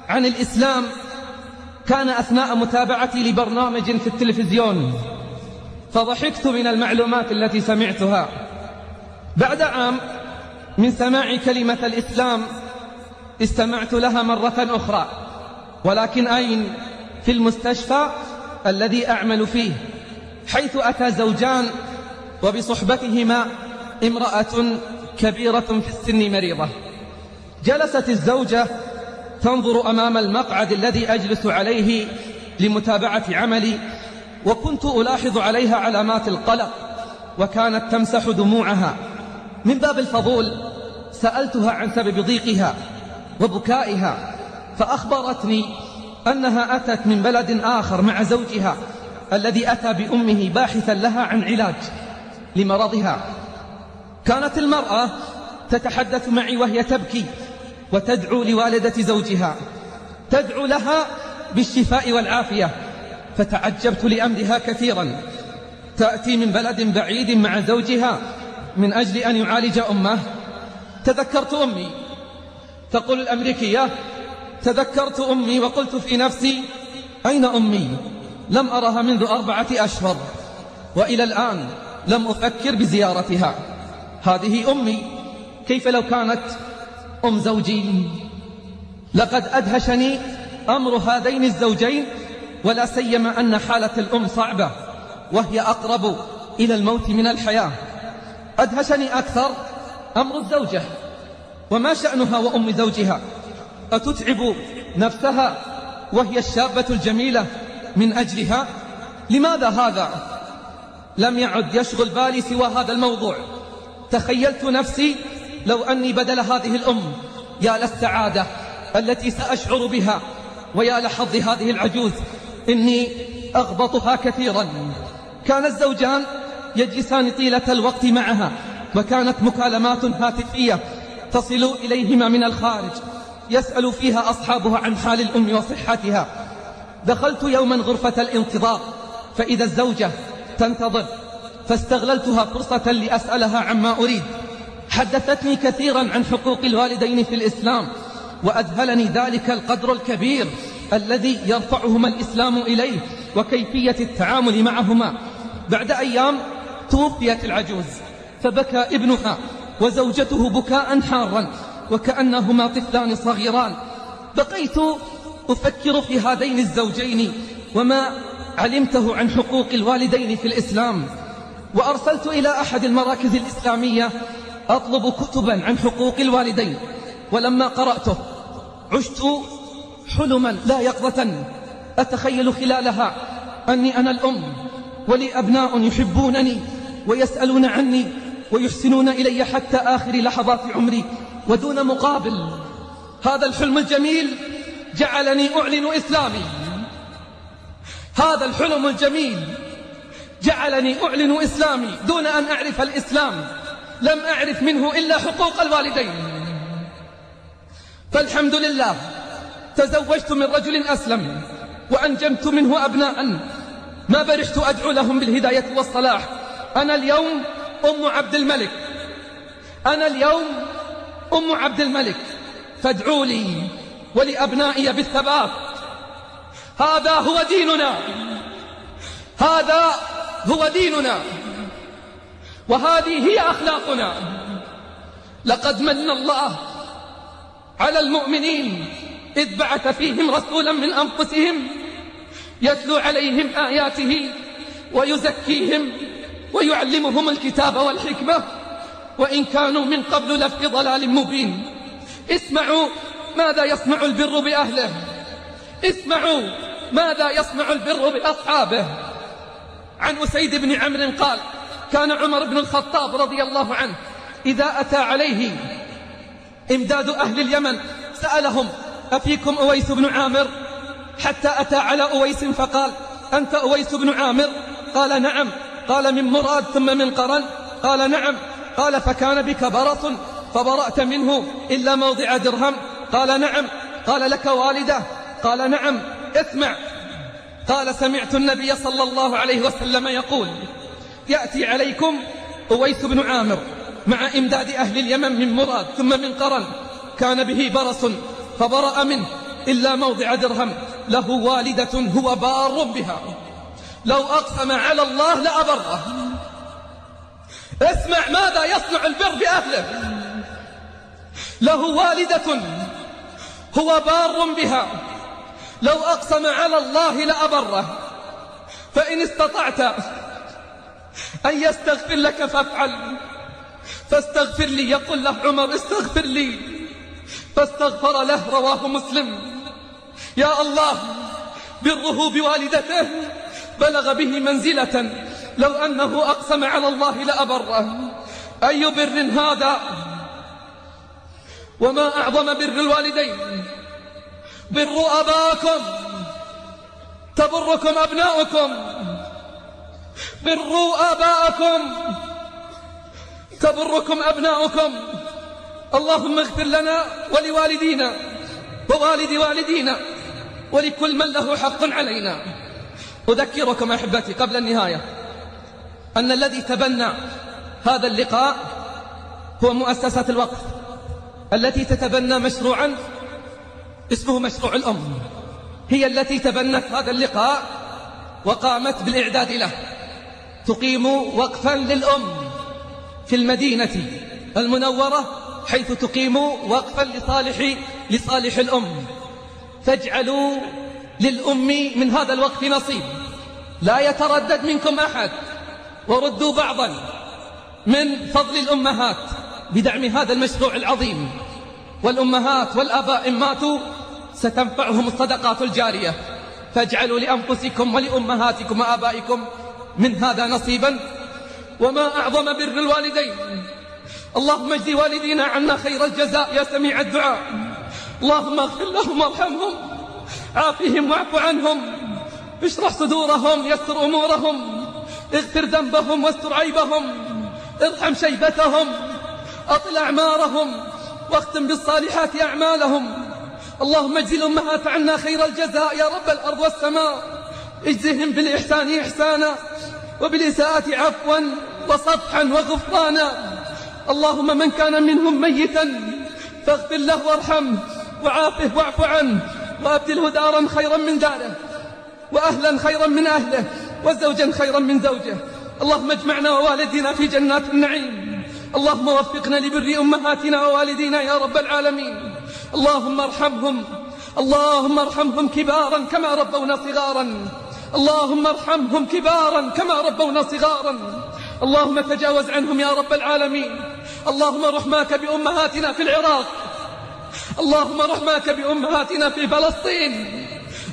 عن الإسلام كان أثناء متابعتي لبرنامج في التلفزيون، فضحكت من المعلومات التي سمعتها. بعد عام من سماع كلمة الإسلام استمعت لها مرة أخرى، ولكن أين؟ في المستشفى الذي أعمل فيه، حيث أتى زوجان وبصحبتهما امرأة كبيرة في السن مريضة. جلست الزوجة تنظر أمام المقعد الذي أجلس عليه لمتابعة عملي، وكنت ألاحظ عليها علامات القلق، وكانت تمسح دموعها. من باب الفضول سألتها عن سبب ضيقها وبكائها، فأخبرتني أنها أتت من بلد آخر مع زوجها الذي أتى بأمه باحثا لها عن علاج لمرضها. كانت المرأة تتحدث معي وهي تبكي وتدعو لوالدة زوجها، تدعو لها بالشفاء والعافية. فتعجبت لأمرها كثيرا، تأتي من بلد بعيد مع زوجها من أجل أن يعالج أمه. تذكرت أمي، تقول الأمريكية: تذكرت أمي وقلت في نفسي: أين أمي؟ لم أرها منذ 4 أشهر، وإلى الآن لم أفكر بزيارتها. هذه أمي، كيف لو كانت أم زوجي؟ لقد أدهشني أمر هذين الزوجين، ولا سيما أن حالة الأم صعبة وهي أقرب إلى الموت من الحياة. أدهشني أكثر أمر الزوجة، وما شأنها وأم زوجها؟ أتتعب نفسها وهي الشابة الجميلة من أجلها؟ لماذا هذا؟ لم يعد يشغل بالي سوى هذا الموضوع. تخيلت نفسي لو أني بدل هذه الأم. يا للسعادة التي سأشعر بها، ويا لحظ هذه العجوز، إني أغبطها كثيرا. كان الزوجان يجلسان طيلة الوقت معها، وكانت مكالمات هاتفية تصل إليهما من الخارج يسأل فيها أصحابها عن حال الأم وصحتها. دخلت يوما غرفة الانتظار فإذا الزوجة تنتظر، فاستغللتها فرصة لأسألها عما أريد. حدثتني كثيرا عن حقوق الوالدين في الإسلام، وأذهلني ذلك القدر الكبير الذي يرفعهما الإسلام إليه وكيفية التعامل معهما. بعد أيام توفيت العجوز، فبكى ابنها وزوجته بكاء حارا وكأنهما طفلان صغيران. بقيت أفكر في هذين الزوجين وما علمته عن حقوق الوالدين في الإسلام، وأرسلت إلى أحد المراكز الإسلامية أطلب كتبا عن حقوق الوالدين. ولما قرأته عشت حلما لا يقظة، أتخيل خلالها أني أنا الأم ولي أبناء يحبونني ويسألون عني ويحسنون إلي حتى آخر لحظات عمري ودون مقابل. هذا الحلم الجميل جعلني أعلن إسلامي. هذا الحلم الجميل جعلني أعلن إسلامي دون أن أعرف الإسلام. لم أعرف منه إلا حقوق الوالدين. فالحمد لله تزوجت من رجل أسلم وأنجبت منه أبناء ما برحت أدعو لهم بالهداية والصلاح. أنا اليوم أم عبد الملك، أنا اليوم أم عبد الملك، فادعوا لي ولأبنائي بالثبات. هذا هو ديننا، هذا هو ديننا، وهذه هي أخلاقنا. لقد من الله على المؤمنين إذ بعث فيهم رسولا من أنفسهم يتلو عليهم آياته ويزكيهم ويعلمهم الكتاب والحكمة وإن كانوا من قبل لفي ضلال مبين. اسمعوا ماذا يصنع البر بأهله، اسمعوا ماذا يصنع البر بأصحابه. عن أسيد بن عمرو قال: كان عمر بن الخطاب رضي الله عنه إذا أتى عليه إمداد أهل اليمن سألهم: أفيكم أويس بن عامر؟ حتى أتى على أويس فقال: أنت أويس بن عامر؟ قال: نعم. قال: من مراد ثم من قرن؟ قال: نعم. قال: فكان بك برص فبرأت منه إلا موضع درهم؟ قال: نعم. قال: لك والدة؟ قال: نعم. اسمع. قال: سمعت النبي صلى الله عليه وسلم يقول: يأتي عليكم أويس بن عامر مع إمداد أهل اليمن من مراد ثم من قرن، كان به برص فبرأ منه إلا موضع درهم، له والدة هو بار بها، لو أقسم على الله لأبره. اسمع ماذا يصنع البر بأهله. له والدة هو بار بها، لو أقسم على الله لأبره. فإن استطعت أن يستغفر لك فافعل، فاستغفر لي. يقول له عمر: استغفر لي، فاستغفر له. رواه مسلم. يا الله، بره بوالدته بلغ به منزلة لو أنه أقسم على الله لأبره. أي بر هذا، وما أعظم بر الوالدين. بروا أباكم تبركم أبناؤكم، بروا آباءكم تبركم أبناؤكم. اللهم اغفر لنا ولوالدينا ووالد والدينا ولكل من له حق علينا. أذكركم أحبتي قبل النهاية أن الذي تبنى هذا اللقاء هو مؤسسة الوقف التي تتبنى مشروعا اسمه مشروع الأم، هي التي تبنت هذا اللقاء وقامت بالإعداد له. تقيم وقفا للأم في المدينة المنورة، حيث تقيم وقفا لصالح الأم. فاجعلوا للأم من هذا الوقف نصيب، لا يتردد منكم أحد، وردوا بعضا من فضل الأمهات بدعم هذا المشروع العظيم. والأمهات والآباء إن ماتوا ستنفعهم الصدقات الجارية، فاجعلوا لأنفسكم ولأمهاتكم وآبائكم من هذا نصيبا. وما أعظم بر الوالدين، اللهم اجزي والدينا عنا خير الجزاء يا سميع الدعاء. اللهم اغفر لهم وارحمهم، عافهم واعف عنهم، اشرح صدورهم، يسر أمورهم، اغفر ذنبهم واستر عيبهم، ارحم شيبتهم، أطل أعمارهم، واختم بالصالحات أعمالهم. اللهم اجزي الأمهات عنا خير الجزاء يا رب الأرض والسماء، اجزهم بالإحسان إحسانا وبالإساءة عفوا وصفحا وغفرانا. اللهم من كان منهم ميتا فاغفر له وارحمه وعافه واعف عنه، وأبدله دارا خيرا من داره، وأهلا خيرا من أهله، وزوجا خيرا من زوجه. اللهم اجمعنا ووالدينا في جنات النعيم. اللهم وفقنا لبر أمهاتنا ووالدينا يا رب العالمين. اللهم ارحمهم كبارا كما ربونا صغارا. اللهم ارحمهم كبارا كما ربونا صغارا. اللهم تجاوز عنهم يا رب العالمين. اللهم رحماك بأمهاتنا في العراق، اللهم رحماك بأمهاتنا في فلسطين،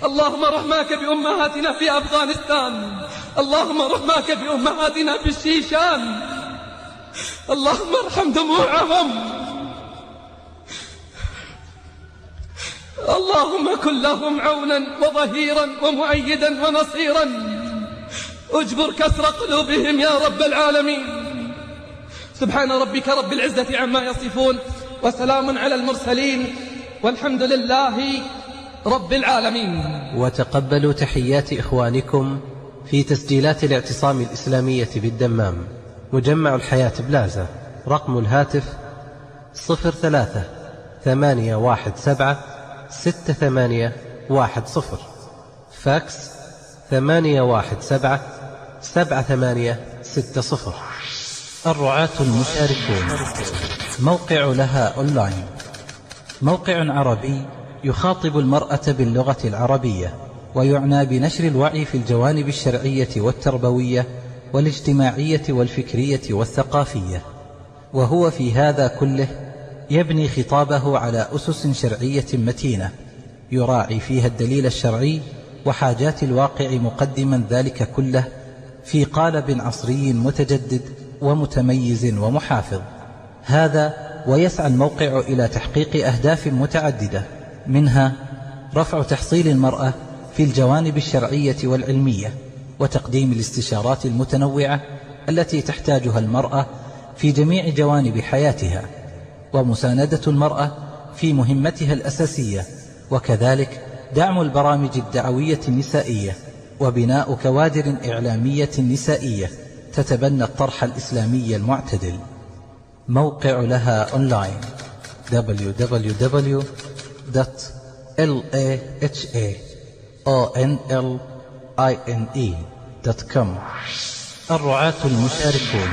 اللهم رحماك بأمهاتنا في أفغانستان، اللهم رحماك بأمهاتنا في الشيشان. اللهم ارحم دموعهم. اللهم كن لهم عونا وظهيرا ومؤيدا ونصيرا. اجبر كسر قلوبهم يا رب العالمين. سبحان ربك رب العزة عما يصفون، وسلام على المرسلين، والحمد لله رب العالمين. وتقبلوا تحيات إخوانكم في تسجيلات الاعتصام الإسلامية بالدمام، مجمع الحياة بلازا. رقم الهاتف 03-817-6810، فاكس 817-7860. الرعاة المشاركون. موقع لها أونلاين، موقع عربي يخاطب المرأة باللغة العربية، ويعنى بنشر الوعي في الجوانب الشرعية والتربوية والاجتماعية والفكرية والثقافية. وهو في هذا كله يبني خطابه على أسس شرعية متينة، يراعي فيها الدليل الشرعي وحاجات الواقع، مقدما ذلك كله في قالب عصري متجدد ومتميز ومحافظ. هذا ويسعى الموقع إلى تحقيق أهداف متعددة، منها رفع تحصيل المرأة في الجوانب الشرعية والعلمية، وتقديم الاستشارات المتنوعة التي تحتاجها المرأة في جميع جوانب حياتها، ومساندة المرأة في مهمتها الأساسية، وكذلك دعم البرامج الدعوية النسائية، وبناء كوادر إعلامية نسائية تتبنى الطرح الإسلامي المعتدل. موقع لها أونلاين www.lahaonline.com. الرعاة المشاركون.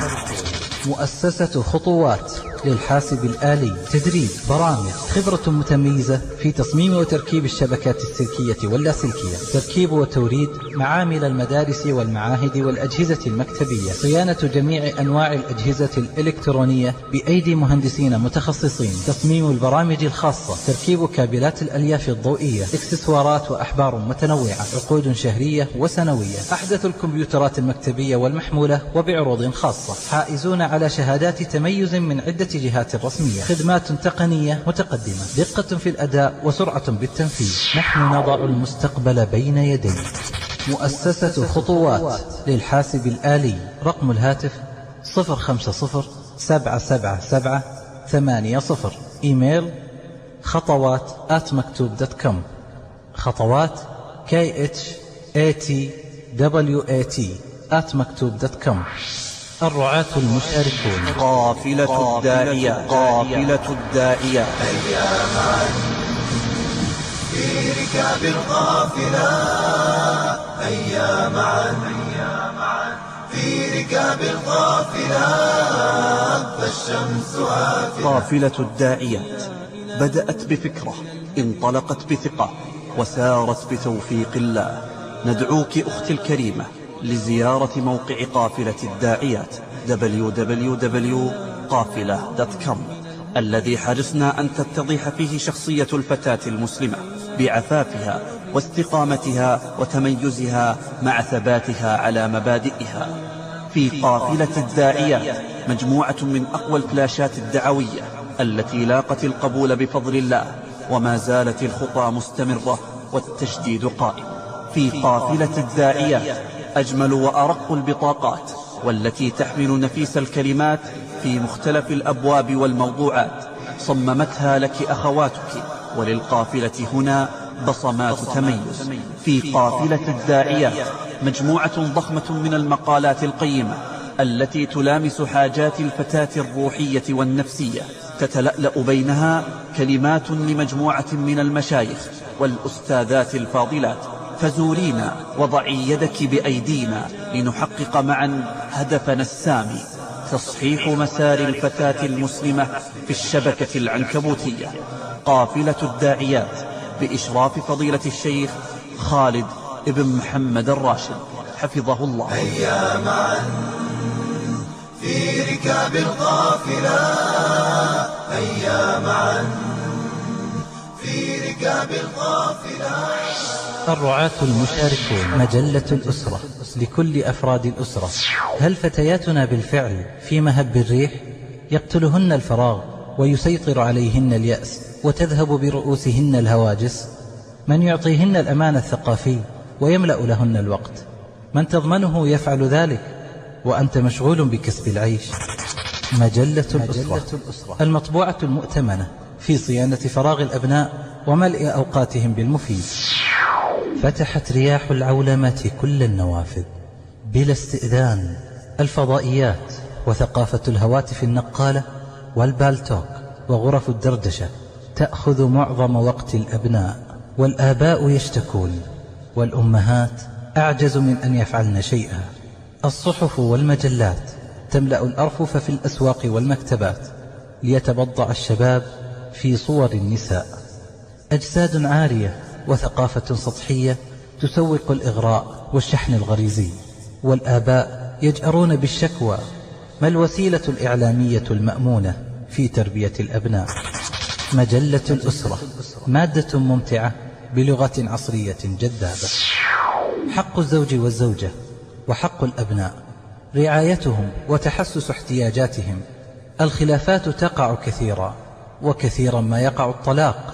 مؤسسة خطوات للحاسب الآلي، تدريب، برامج، خبرة متميزة في تصميم وتركيب الشبكات السلكية واللاسلكية، تركيب وتوريد معامل المدارس والمعاهد والأجهزة المكتبية، صيانة جميع أنواع الأجهزة الإلكترونية بأيدي مهندسين متخصصين، تصميم البرامج الخاصة، تركيب كابلات الألياف الضوئية، إكسسوارات وأحبار متنوعة، عقود شهرية وسنوية، أحدث الكمبيوترات المكتبية والمحمولة وبعروض خاصة، حائزون على شهادات تميز من عدة جهات رسمية، خدمات تقنية متقدمة، دقة في الأداء وسرعة بالتنفيذ. نحن نضع المستقبل بين يديك. مؤسسة خطوات للحاسب الآلي. رقم الهاتف 050-777-80. إيميل خطوات@maktub.com. خطوات KHATWAT@maktub.com. الرعاة المشاركون. قافلة الداعية. في ركاب القافلة هيا معا في ركاب القافلة فالشمس آفلة. قافلة الداعيات بدأت بفكرة، انطلقت بثقة، وسارت بتوفيق الله. ندعوك أختي الكريمة لزيارة موقع قافلة الداعيات www.qafila.com الذي حرصنا أن تتضح فيه شخصية الفتاة المسلمة بعفافها واستقامتها وتميزها مع ثباتها على مبادئها. في قافلة الداعيات مجموعة من أقوى الفلاشات الدعوية التي لاقت القبول بفضل الله، وما زالت الخطى مستمرة والتجديد قائم. في قافلة الداعيات أجمل وأرق البطاقات، والتي تحمل نفيس الكلمات في مختلف الأبواب والموضوعات، صممتها لك أخواتك، وللقافلة هنا بصمات تميز. في قافلة الداعيات مجموعة ضخمة من المقالات القيمة التي تلامس حاجات الفتاة الروحية والنفسية، تتلألأ بينها كلمات لمجموعة من المشايخ والأستاذات الفاضلات. فزورينا وضعي يدك بأيدينا لنحقق معا هدفنا السامي، تصحيح مسار الفتاة المسلمة في الشبكة العنكبوتية. قافلة الداعيات بإشراف فضيلة الشيخ خالد ابن محمد الراشد حفظه الله. هيا معا في ركاب القافلة هيا معا في ركاب القافلة. الرعاة المشاركون. مجلة الأسرة لكل أفراد الأسرة. هل فتياتنا بالفعل في مهب الريح؟ يقتلهن الفراغ ويسيطر عليهن اليأس وتذهب برؤوسهن الهواجس؟ من يعطيهن الأمان الثقافي ويملأ لهن الوقت؟ من تضمنه يفعل ذلك وأنت مشغول بكسب العيش؟ مجلة الأسرة المطبوعة المؤتمنة في صيانة فراغ الأبناء وملء أوقاتهم بالمفيد. فتحت رياح العولمة كل النوافذ بلا استئذان. الفضائيات وثقافة الهواتف النقالة والبالتوك وغرف الدردشة تأخذ معظم وقت الأبناء، والآباء يشتكون والأمهات أعجز من أن يفعلن شيئا. الصحف والمجلات تملأ الأرفف في الأسواق والمكتبات ليتبضع الشباب في صور النساء. أجساد عارية وثقافة سطحية تسوق الإغراء والشحن الغريزي، والآباء يجأرون بالشكوى. ما الوسيلة الإعلامية المأمونة في تربية الأبناء؟ مجلة الأسرة مادة ممتعة بلغة عصرية جذابة. حق الزوج والزوجة وحق الأبناء، رعايتهم وتحسس احتياجاتهم. الخلافات تقع كثيرا، وكثيرا ما يقع الطلاق.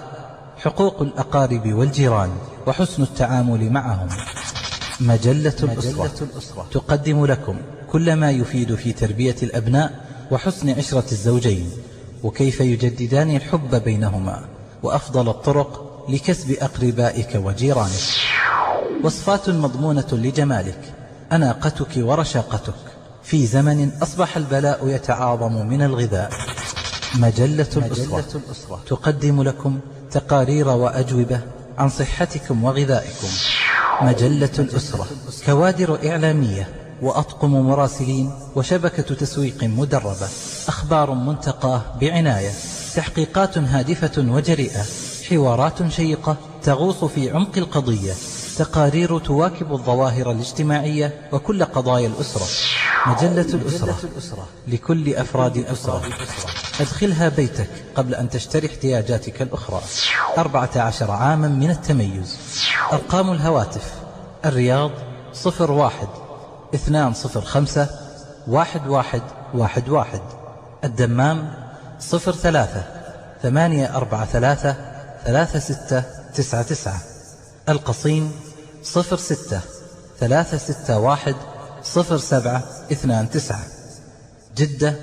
حقوق الأقارب والجيران وحسن التعامل معهم. مجلة الأسرة تقدم لكم كل ما يفيد في تربية الأبناء وحسن عشرة الزوجين، وكيف يجددان الحب بينهما، وأفضل الطرق لكسب أقربائك وجيرانك. وصفات مضمونة لجمالك، أناقتك ورشاقتك في زمن أصبح البلاء يتعاظم من الغذاء. مجلة الأسرة تقدم لكم تقارير وأجوبة عن صحتكم وغذائكم. مجلة الأسرة كوادر إعلامية وأطقم مراسلين وشبكة تسويق مدربة. أخبار منتقاة بعناية، تحقيقات هادفة وجريئة، حوارات شيقة تغوص في عمق القضية، تقارير تواكب الظواهر الاجتماعية وكل قضايا الأسرة. مجلة الأسرة لكل أفراد الأسرة. أدخلها بيتك قبل أن تشتري احتياجاتك الأخرى. 14 عاما من التميز. أرقام الهواتف: الرياض 01-205-1111. الدمام 03-843-3699. القصيم 06-361-0729. جدة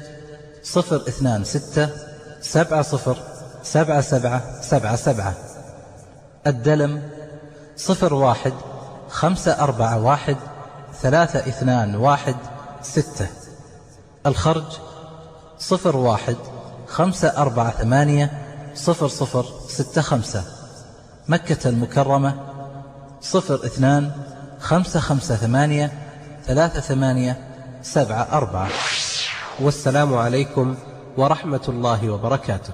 026-707777. الدلم 01-541-321-6. الخرج 01-548-0065. مكة المكرمة 02 558 3874. والسلام عليكم ورحمة الله وبركاته.